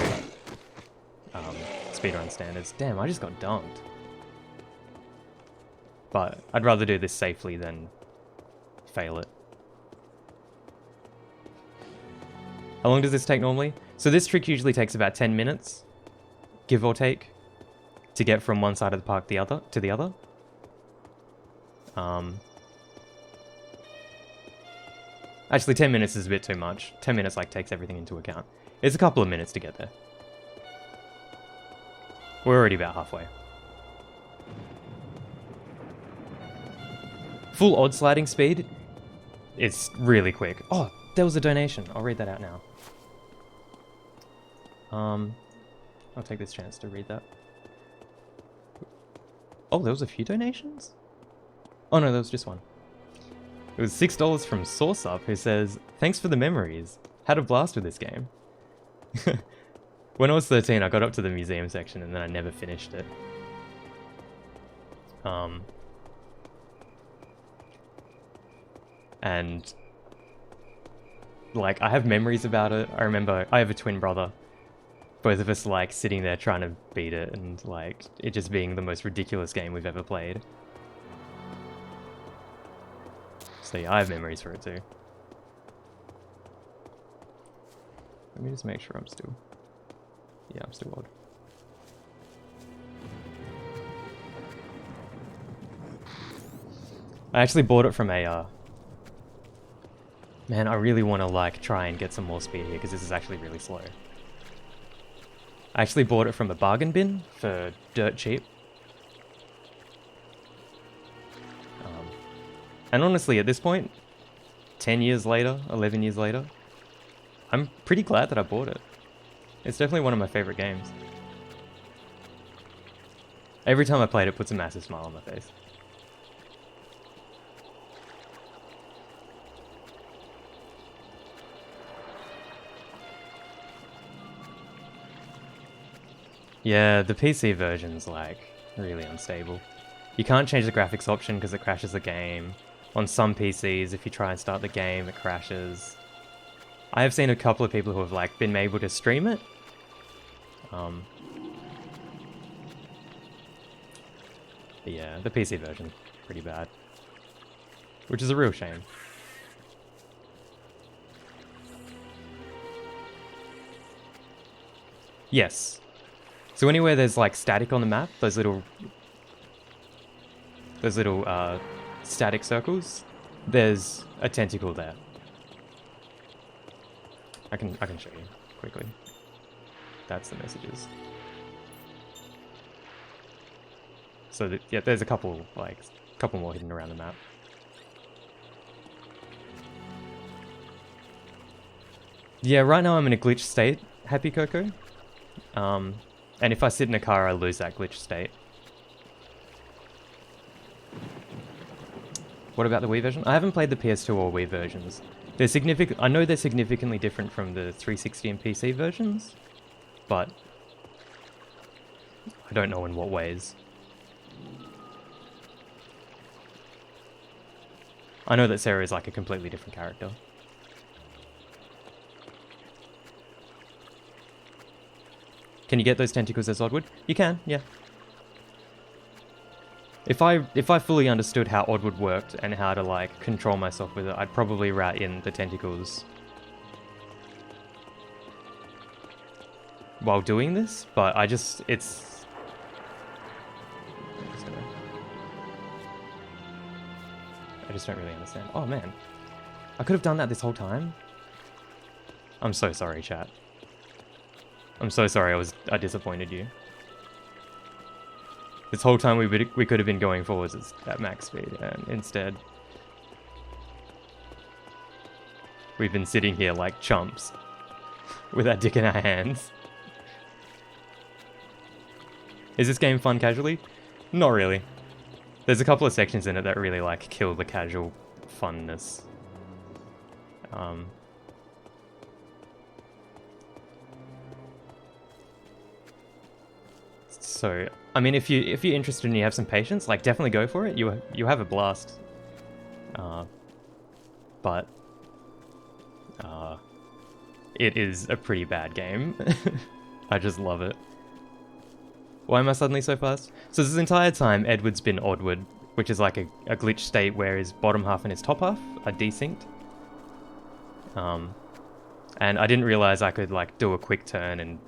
Speedrun standards. Damn, I just got dumped. But I'd rather do this safely than fail it. How long does this take normally? So this trick usually takes about 10 minutes, give or take, to get from one side of the park to the other. Actually, 10 minutes is a bit too much. 10 minutes takes everything into account. It's a couple of minutes to get there. We're already about halfway. Full odd sliding speed, it's really quick. Oh, there was a donation. I'll read that out now. I'll take this chance to read that. Oh, there was a few donations? Oh no, there was just one. It was $6 from SourceUp, who says, "Thanks for the memories. Had a blast with this game. When I was 13, I got up to the museum section and then I never finished it. And like, I have memories about it. I remember I have a twin brother. Both of us like sitting there trying to beat it and like it just being the most ridiculous game we've ever played. So yeah, I have memories for it too. Let me just make sure I'm still... Yeah, I'm still odd. I actually bought it from a... Man, I really want to like try and get some more speed here because this is actually really slow. I actually bought it from a bargain bin for dirt cheap. And honestly, at this point, 10 years later, 11 years later, I'm pretty glad that I bought it. It's definitely one of my favorite games. Every time I play it, it puts a massive smile on my face. Yeah, the PC version's like really unstable. You can't change the graphics option because it crashes the game. On some PCs, if you try and start the game, it crashes. I have seen a couple of people who have like been able to stream it. But yeah, the PC version, pretty bad. Which is a real shame. Yes. So anywhere there's like static on the map, those little static circles, there's a tentacle there. I can show you quickly. That's the messages. So yeah, there's a couple more hidden around the map. Yeah, right now I'm in a glitch state, Happy Coco. And if I sit in a car, I lose that glitch state. What about the Wii version? I haven't played the PS2 or Wii versions. They're significant. I know they're significantly different from the 360 and PC versions, but I don't know in what ways. I know that Sarah is like a completely different character. Can you get those tentacles as Oddwood? You can, yeah. If I fully understood how Oddwood worked and how to like control myself with it, I'd probably route in the tentacles while doing this, but I just don't really understand. Oh man, I could have done that this whole time. I'm so sorry, chat. I'm so sorry I disappointed you. This whole time we could have been going forwards at max speed, and instead we've been sitting here like chumps with our dick in our hands. Is this game fun casually? Not really. There's a couple of sections in it that really like kill the casual funness. So, I mean, if you're interested and you have some patience, like definitely go for it. You have a blast. But it is a pretty bad game. I just love it. Why am I suddenly so fast? So this entire time, Edward's been Oddwood, which is like a glitch state where his bottom half and his top half are desynced. And I didn't realize I could like do a quick turn and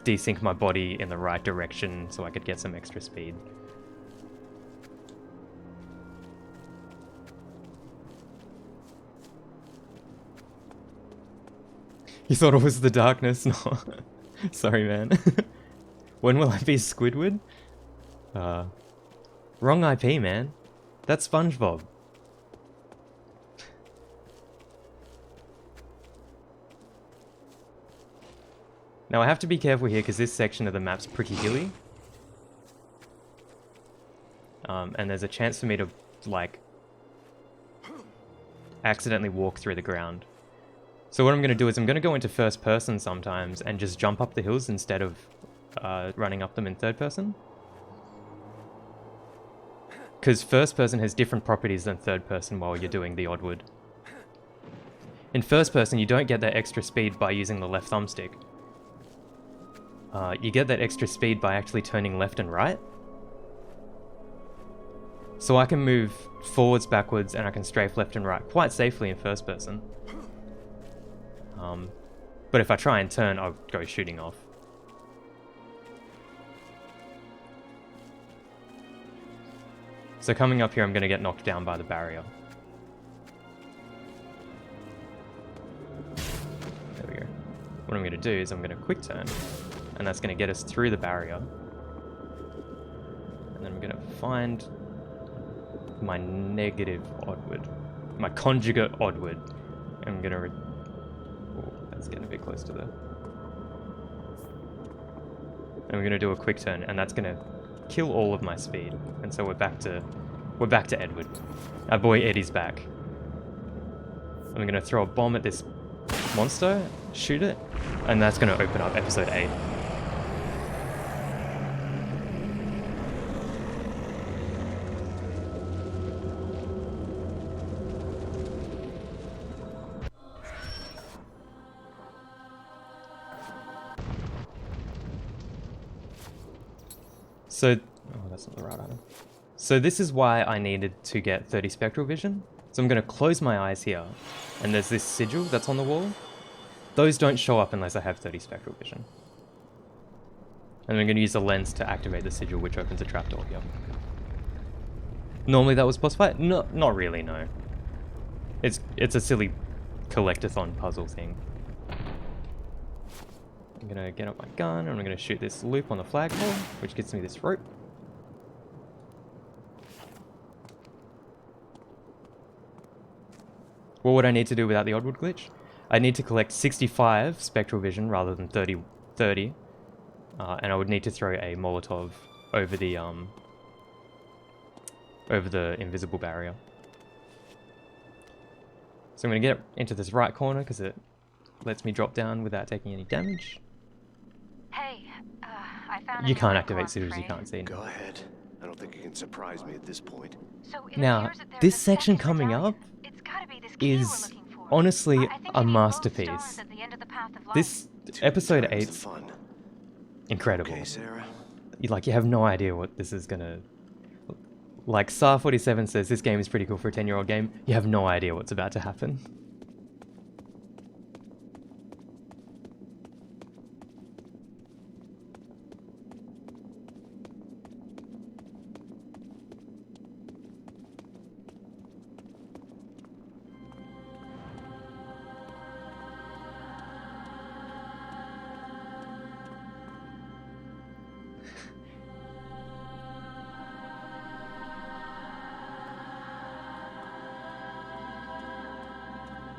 desync my body in the right direction so I could get some extra speed. You thought it was the darkness? No. Sorry, man. When will I be Squidward? Wrong IP, man. That's SpongeBob. Now I have to be careful here because this section of the map's pretty hilly. And there's a chance for me to, like, accidentally walk through the ground. So what I'm going to do is I'm going to go into first person sometimes and just jump up the hills instead of running up them in third person. Because first person has different properties than third person while you're doing the oddwood. In first person, you don't get that extra speed by using the left thumbstick. You get that extra speed by actually turning left and right. So I can move forwards, backwards, and I can strafe left and right quite safely in first person. But if I try and turn, I'll go shooting off. So coming up here, I'm going to get knocked down by the barrier. There we go. What I'm going to do is I'm going to quick turn, and that's going to get us through the barrier. And then I'm going to find my negative oddwood, my conjugate oddwood. I'm going to... Oh, that's getting a bit close to the... And we're going to do a quick turn, and that's going to kill all of my speed. And so we're back to Edward. Our boy Eddie's back. I'm going to throw a bomb at this monster, shoot it, and that's going to open up episode 8. So, oh, that's not the right item. So this is why I needed to get 30 spectral vision. So I'm going to close my eyes here, and there's this sigil that's on the wall. Those don't show up unless I have 30 spectral vision. And I'm going to use the lens to activate the sigil, which opens a trapdoor here. Normally that was boss fight? No, not really, no. It's a silly collectathon puzzle thing. I'm going to get up my gun, and I'm going to shoot this loop on the flagpole, which gets me this rope. What would I need to do without the oddwood glitch? I need to collect 65 spectral vision rather than 30, and I would need to throw a Molotov over the invisible barrier. So I'm going to get into this right corner because it lets me drop down without taking any damage. Hey, I found You can't activate sigils you can't see. Go ahead. I don't think you can surprise me at this point. So Now, this section coming up is honestly a masterpiece. This episode 8's incredible. Okay, Sarah. You have no idea what this is gonna... Like SAR47 says, this game is pretty cool for a 10-year-old game. You have no idea what's about to happen.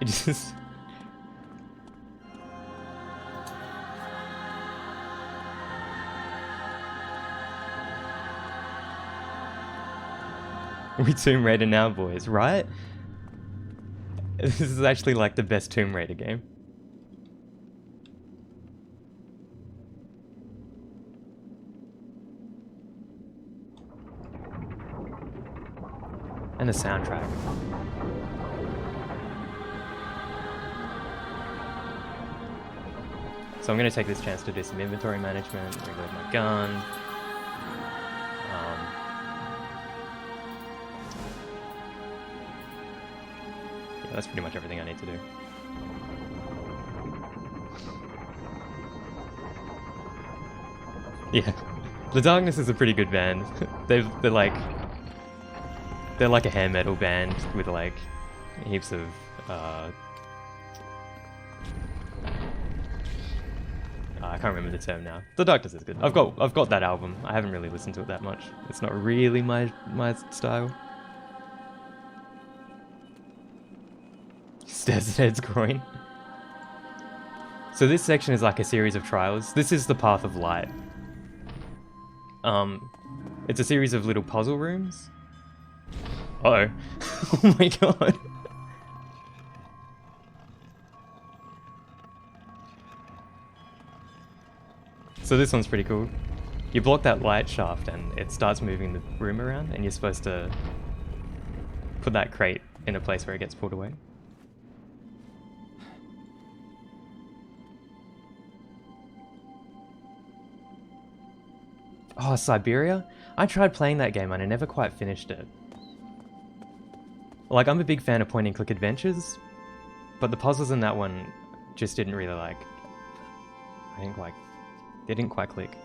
It just... We Tomb Raider now, boys, right? This is actually like the best Tomb Raider game. And the soundtrack. So I'm going to take this chance to do some inventory management, reload my gun. Yeah, that's pretty much everything I need to do. Yeah, The Darkness is a pretty good band. They're like a hair metal band with like heaps of I can't remember the term now. The Darkness is good. I've got that album. I haven't really listened to it that much. It's not really my style. Stares at Ed's groin. So this section is like a series of trials. This is the Path of Light. It's a series of little puzzle rooms. Uh-oh. Oh my god. So this one's pretty cool. You block that light shaft and it starts moving the room around, and you're supposed to put that crate in a place where it gets pulled away. Oh, Siberia? I tried playing that game and I never quite finished it. Like, I'm a big fan of point-and-click adventures, but the puzzles in that one just didn't really like... they didn't quite click.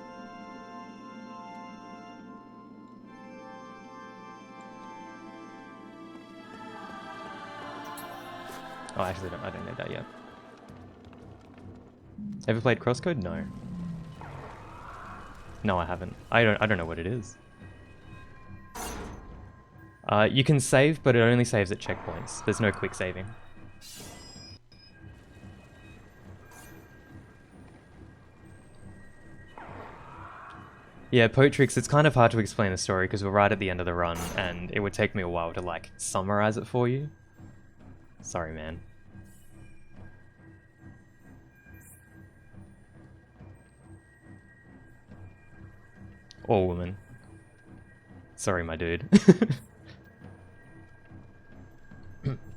Oh, actually, I don't need that yet. Ever played Crosscode? No. No, I haven't. I don't know what it is. You can save, but it only saves at checkpoints. There's no quick saving. Yeah, Potrix, it's kind of hard to explain the story because we're right at the end of the run and it would take me a while to like summarize it for you. Sorry, man. Or woman. Sorry, my dude.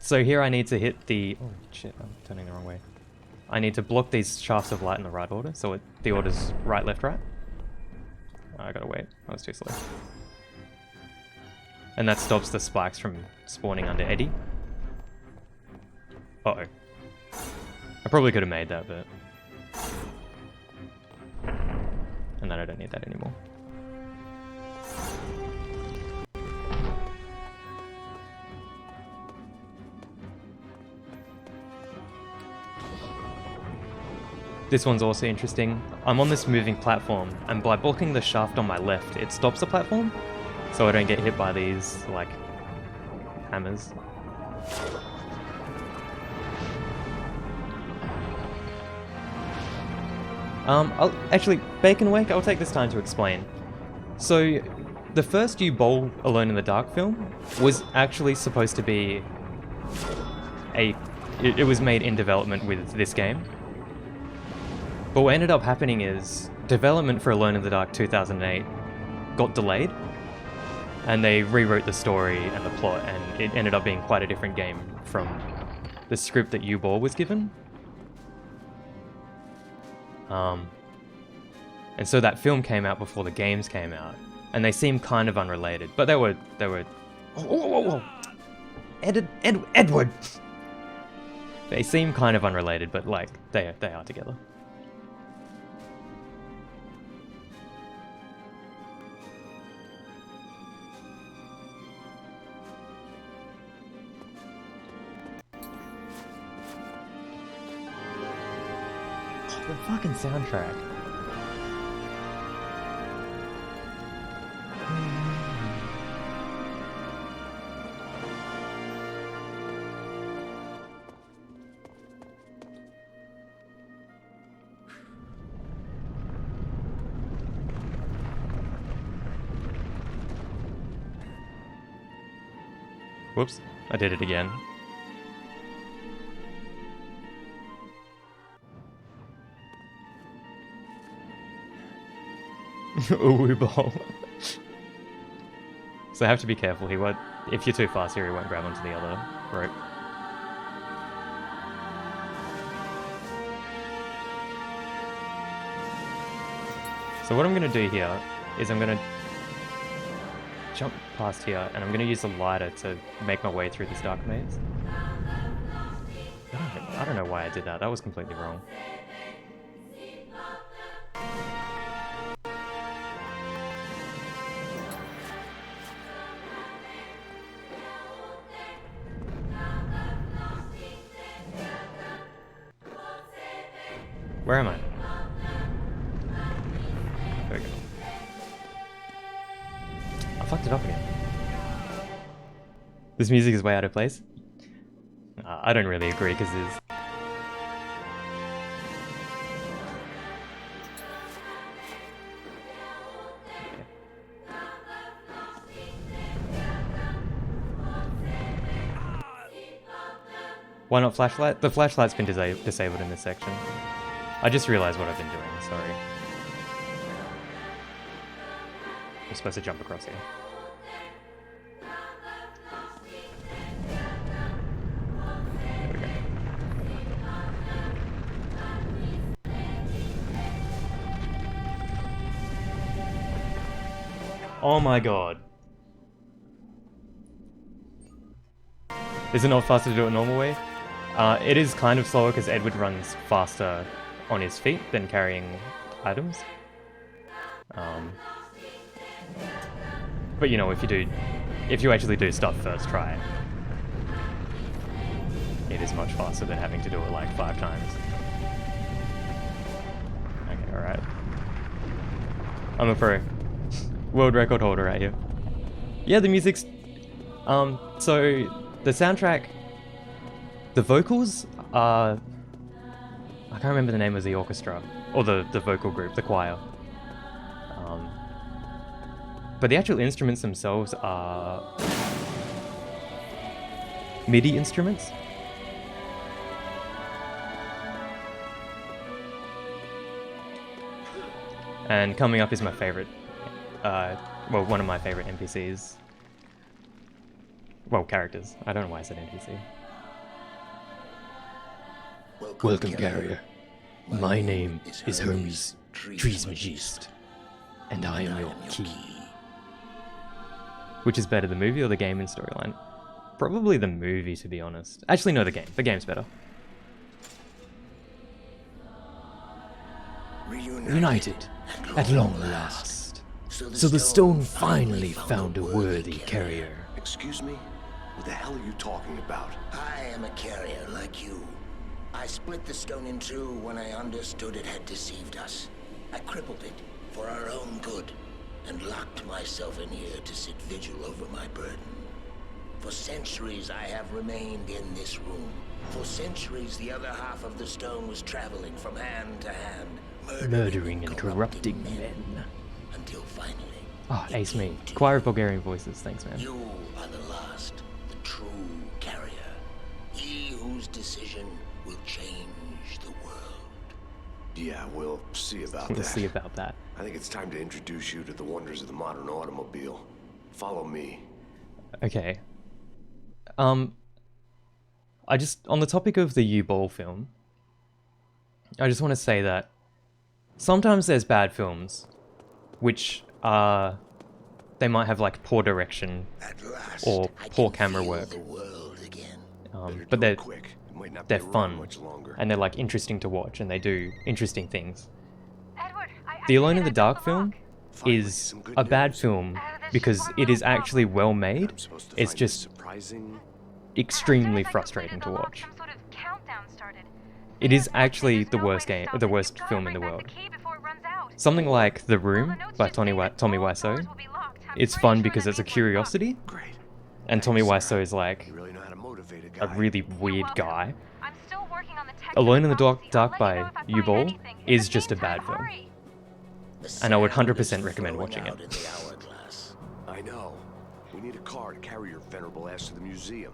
So here I need to hit the... Oh shit, I'm turning the wrong way. I need to block these shafts of light in the right order, so the order's right, left, right. Oh, I gotta wait, that was too slow. And that stops the spikes from spawning under Eddie. Uh-oh. I probably could have made that, but... And then I don't need that anymore. This one's also interesting. I'm on this moving platform, and by blocking the shaft on my left, it stops the platform, so I don't get hit by these, like, hammers. Actually, Bacon Wake, I'll take this time to explain. So, the first You Bowl Alone in the Dark film was actually supposed to be it was made in development with this game. But what ended up happening is, development for Alone in the Dark 2008 got delayed, and they rewrote the story and the plot, and it ended up being quite a different game from the script that U-Ball was given. And so that film came out before the games came out, and they seem kind of unrelated, but they were. Whoa. Edward. They seem kind of unrelated, but like they are together. The fucking soundtrack. Whoops, I did it again. Ooh, ball. So I have to be careful here. If you're too fast here, he won't grab onto the other rope. So what I'm going to do here is I'm going to jump past here, and I'm going to use the lighter to make my way through this dark maze. I don't know why I did that. That was completely wrong. Where am I? There we go. I fucked it up again. This music is way out of place. I don't really agree, because there's... Why not flashlight? The flashlight's been disabled in this section. I just realized what I've been doing, sorry. We're supposed to jump across here. There we go. Oh my god. Is it not faster to do it normal way? It is kind of slower because Edward runs faster on his feet than carrying items. But you know, if you actually do stuff first try, it is much faster than having to do it like 5 times. Okay, alright. I'm a pro. World record holder right here. Yeah, the music's... so the soundtrack... The vocals are... I can't remember the name of the orchestra. Or the vocal group, the choir. But the actual instruments themselves are... MIDI instruments. And coming up is my favorite... well, one of my favorite NPCs. Well, characters. I don't know why I said NPC. Welcome, carrier. My name is Hermes Trismegistus, and I am your key. Which is better, the movie or the game in storyline? Probably the movie, to be honest. Actually, no, the game. The game's better. United, at long last. So the stone finally found a worthy carrier. Excuse me? What the hell are you talking about? I am a carrier like you. I split the stone in two when I understood it had deceived us. I crippled it for our own good and locked myself in here to sit vigil over my burden. For centuries I have remained in this room. For centuries the other half of the stone was traveling from hand to hand, Murdering and corrupting men. Until finally... Oh, ace me. Choir of Bulgarian voices, thanks man. You are the last, the true carrier. He whose decision will change the world. Yeah, we'll see about We'll that. see about that. I think it's time to introduce you to the wonders of the modern automobile. Follow me. Okay. I just, on the topic of the U-Ball film, I just want to say that sometimes there's bad films, which they might have like poor direction or poor camera work, but they're fun and they're like interesting to watch and they do interesting things. The Alone in the Dark film is a bad film because it is actually well made. It's just extremely frustrating to watch. It is actually the worst film in the world. Something like The Room by Tommy Wiseau. It's fun because it's a curiosity, and Tommy Wiseau is like a really weird guy. Alone in the Dark by U-Ball is just a bad film, and I would 100% recommend watching it. I know. We need a car to carry your venerable ass to the museum.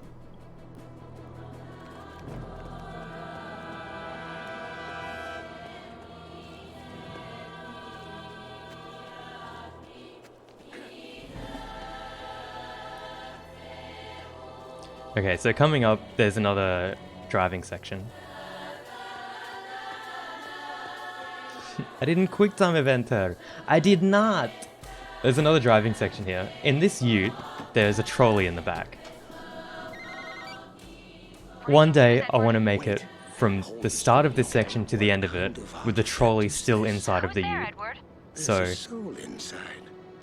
Okay, so coming up, there's another driving section. I didn't QuickTime event her. I did not! There's another driving section here. In this ute, there's a trolley in the back. One day, I want to make it from the start of this section to the end of it, with the trolley still inside of the ute. So, This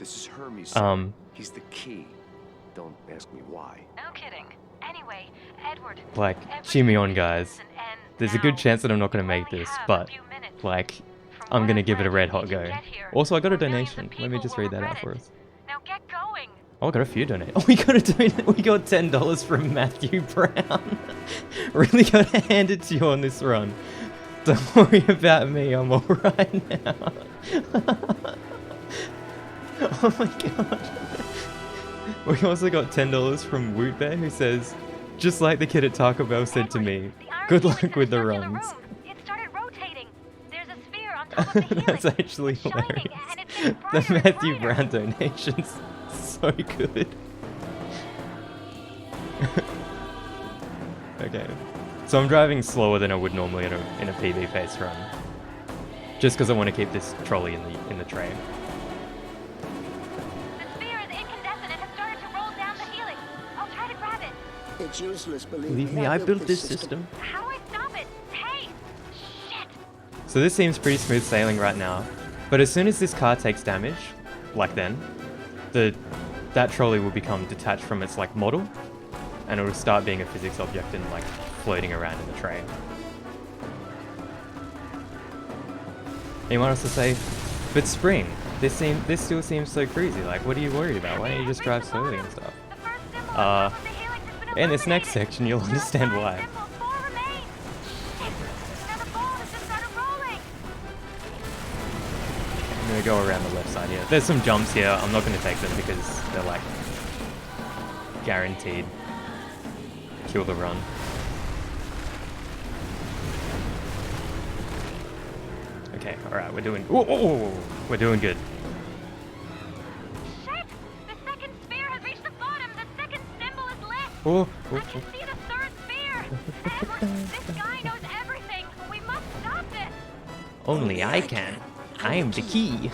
is Hermes. He's the key. Don't ask me why. No kidding. Anyway, Edward. like, cheer me on, guys. There's a good chance that I'm not going to make this, but, like, I'm going to give it a red hot go. Also, I got a donation. Let me just read that out for us. Now get going. Oh, I got a few donations. Oh, we got $10 from Matthew Brown. Really got to hand it to you on this run. Don't worry about me, I'm alright now. Oh my god. We also got $10 from Woot Bear, who says, just like the kid at Taco Bell said to me, good luck with the runs. It started rotating. There's a sphere on top of the helix. That's actually hilarious. And it's The Matthew Brown donations. So good. Okay. So I'm driving slower than I would normally in a PB pace run. Just because I want to keep this trolley in the tray. The sphere is incandescent and has started to roll down the helix. I'll try to grab it. It's useless, Believe me, I built this system. How do I stop it? Hey! Shit! So this seems pretty smooth sailing right now, but as soon as this car takes damage, like then, that trolley will become detached from its like model, and it will start being a physics object and like floating around in the tray. Anyone else to say? But Spring, this still seems so crazy. Like, what are you worried about? Why don't you just drive slowly and stuff? In this next section, you'll understand why. I'm gonna go around the left side here. There's some jumps here. I'm not gonna take them because they're like guaranteed kill the run. Okay, alright, we're doing we're doing good. Shit! The second sphere has reached the bottom. The second symbol is lit. I can see the third sphere. Edward, this guy knows everything. We must stop this. Only I can. I am the key.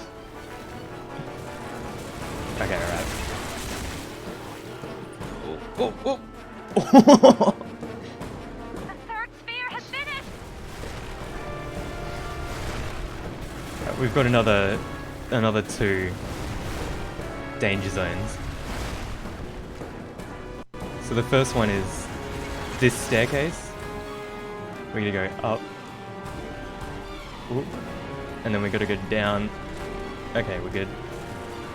Okay, alright. The third sphere has finished. Right, we've got another 2 danger zones. So the first one is this staircase. We're gonna go up. Ooh. And then we gotta go down. Okay, we're good.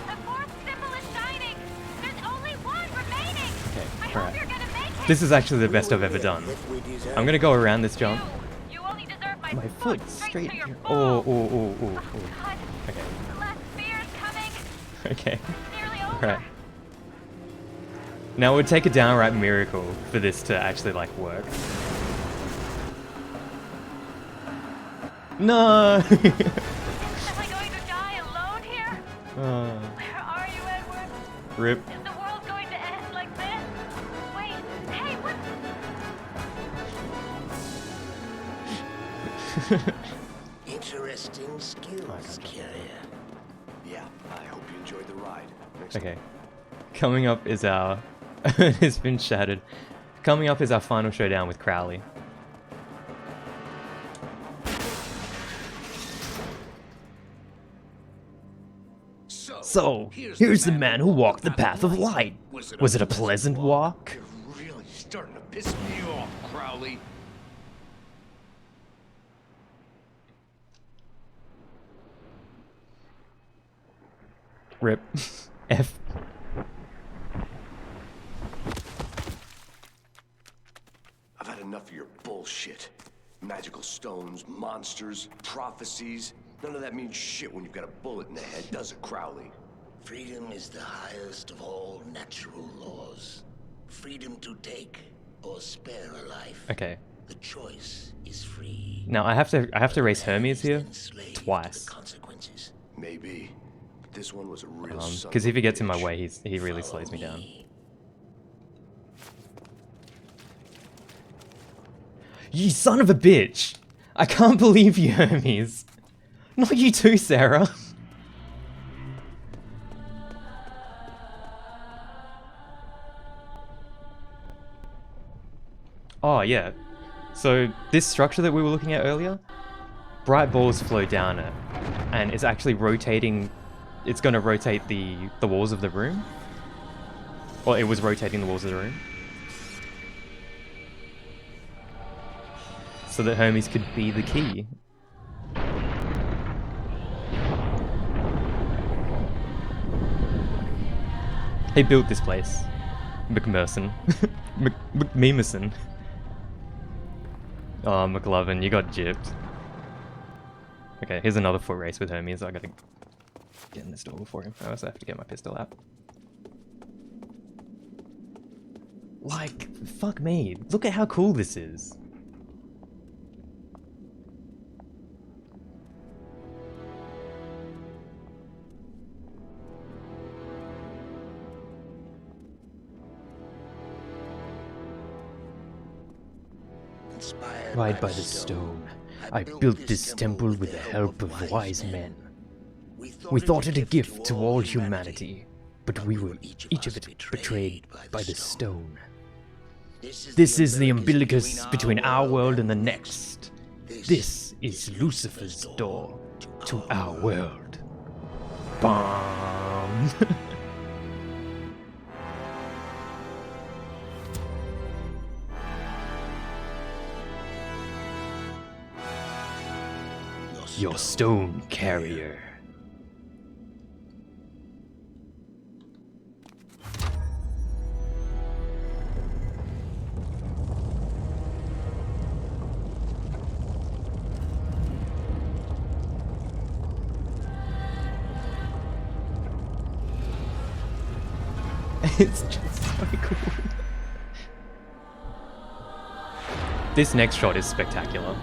The fourth symbol is shining. There's only one remaining. Okay, I hope you're gonna make it. This is actually the best I've ever done. I'm gonna go around this jump. You only deserve my foot straight to your here. Oh. Okay. The last sphere is coming. Okay. It's nearly over. Right. Now it would take a downright miracle for this to actually like work. No! Am I going to die alone here? Oh. Where are you, Edward? Rip. Is the world going to end like this? Wait, hey, what? Interesting skills, carrier. Yeah, I hope you enjoyed the ride. Okay. Coming up is our... it's been shattered. Coming up is our final showdown with Crowley. So, here's the man who walked the path of light. Was it a pleasant walk? You're really starting to piss me off, Crowley. Rip. F. I've had enough of your bullshit. Magical stones, monsters, prophecies. None of that means shit when you've got a bullet in the head, does it, Crowley? Freedom is the highest of all natural laws. Freedom to take or spare a life. Okay. The choice is free. Now I have to race Hermes here twice. Maybe. But this one was a real because if he gets in my way, he really slows me down. You son of a bitch! I can't believe you, Hermes. Not you too, Sarah. Oh yeah. So this structure that we were looking at earlier, bright balls flow down it, and it's actually rotating. It's going to rotate the walls of the room. Well, it was rotating the walls of the room, so that Hermes could be the key. He built this place, McMerson, McMemerson. Oh, McLovin, you got gypped. Okay, here's another foot race with Hermes. I gotta get in this door before him. I also have to get my pistol out. Like, fuck me. Look at how cool this is. Inspired by the stone, I built this temple with the help of wise men. We thought it a gift to all humanity, but we were each of it betrayed by the stone. This is the umbilicus between our world and the next. This is Lucifer's door to our world. Bomb! Your stone carrier. It's just so cool. This next shot is spectacular.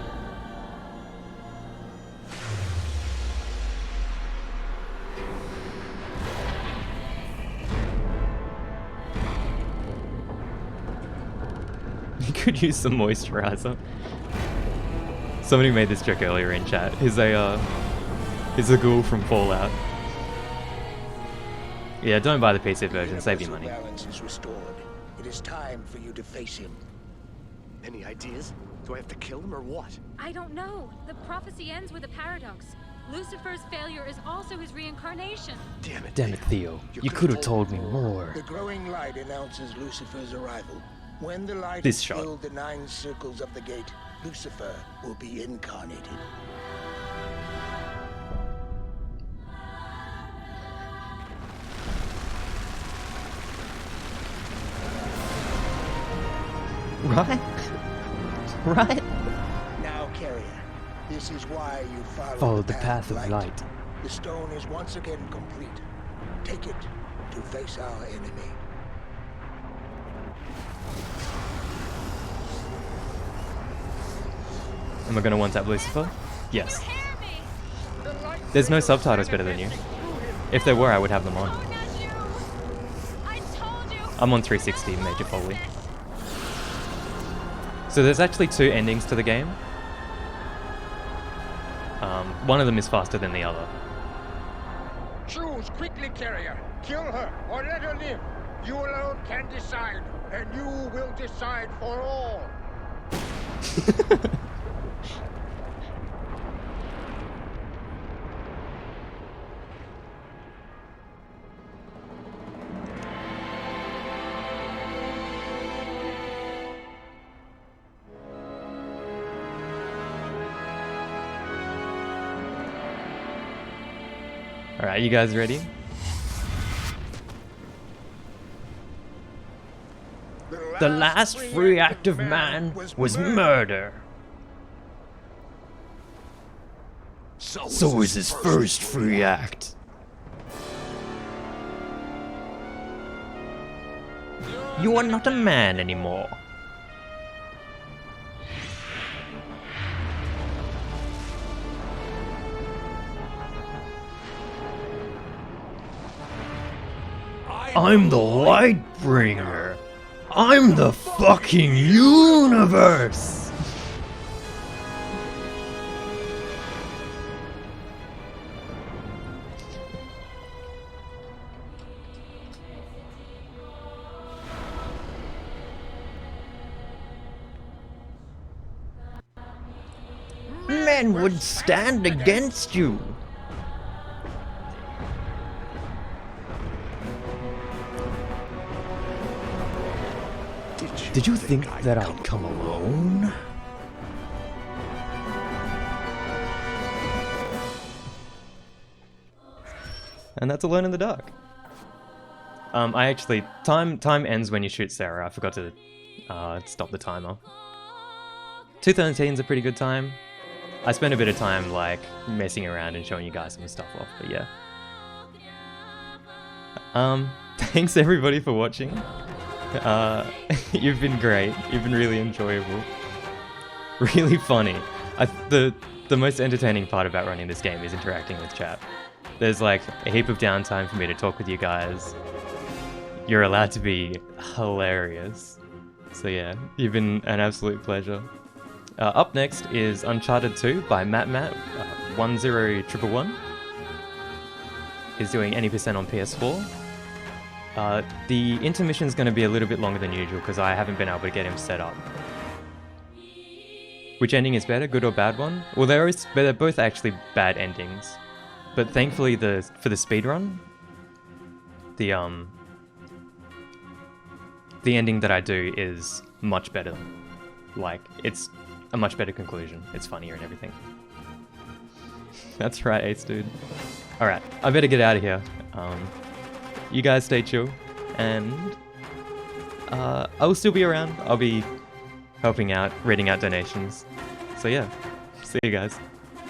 You could use some moisturizer. Somebody made this joke earlier in chat. He's a ghoul from Fallout. Yeah, don't buy the PC version, save your money. Balance is restored. It is time for you to face him. Any ideas? Do I have to kill him or what? I don't know. The prophecy ends with a paradox. Lucifer's failure is also his reincarnation. Damn it, Theo. You could have told me more. The growing light announces Lucifer's arrival. When the light This has shot. filled the 9 circles of the gate, Lucifer will be incarnated. Right? Right? Now, Carrier, this is why you Follow the path of light. The stone is once again complete. Take it to face our enemy. Am I gonna one-tap Lucifer? Yes. There's no subtitles better than you. If there were, I would have them on. I'm on 360 Major Foley. So there's actually 2 endings to the game. One of them is faster than the other. Choose quickly, Carrier. Kill her or let her live. You alone can decide, and you will decide for all. Alright, you guys ready? The last free act of man was murder. So was his first free act. You are not a man anymore. I'm the light bringer. I'm the fucking universe. Men would stand against you. Did you think that I'd come alone? And that's Alone in the Dark. I actually... Time ends when you shoot Sarah. I forgot to stop the timer. 2:13's a pretty good time. I spent a bit of time, like, messing around and showing you guys some stuff off, but yeah. Thanks everybody for watching. You've been great. You've been really enjoyable. Really funny. The most entertaining part about running this game is interacting with chat. There's like a heap of downtime for me to talk with you guys. You're allowed to be hilarious. So yeah, you've been an absolute pleasure. Up next is Uncharted 2 by Matt 10111. He's doing any percent on PS4. The intermission is going to be a little bit longer than usual because I haven't been able to get him set up. Which ending is better, good or bad one? Well, they're both actually bad endings, but thankfully for the speedrun, the ending that I do is much better. Like, it's a much better conclusion. It's funnier and everything. That's right, Ace Dude. Alright, I better get out of here. You guys stay chill, and I'll still be around. I'll be helping out, reading out donations. So yeah, see you guys.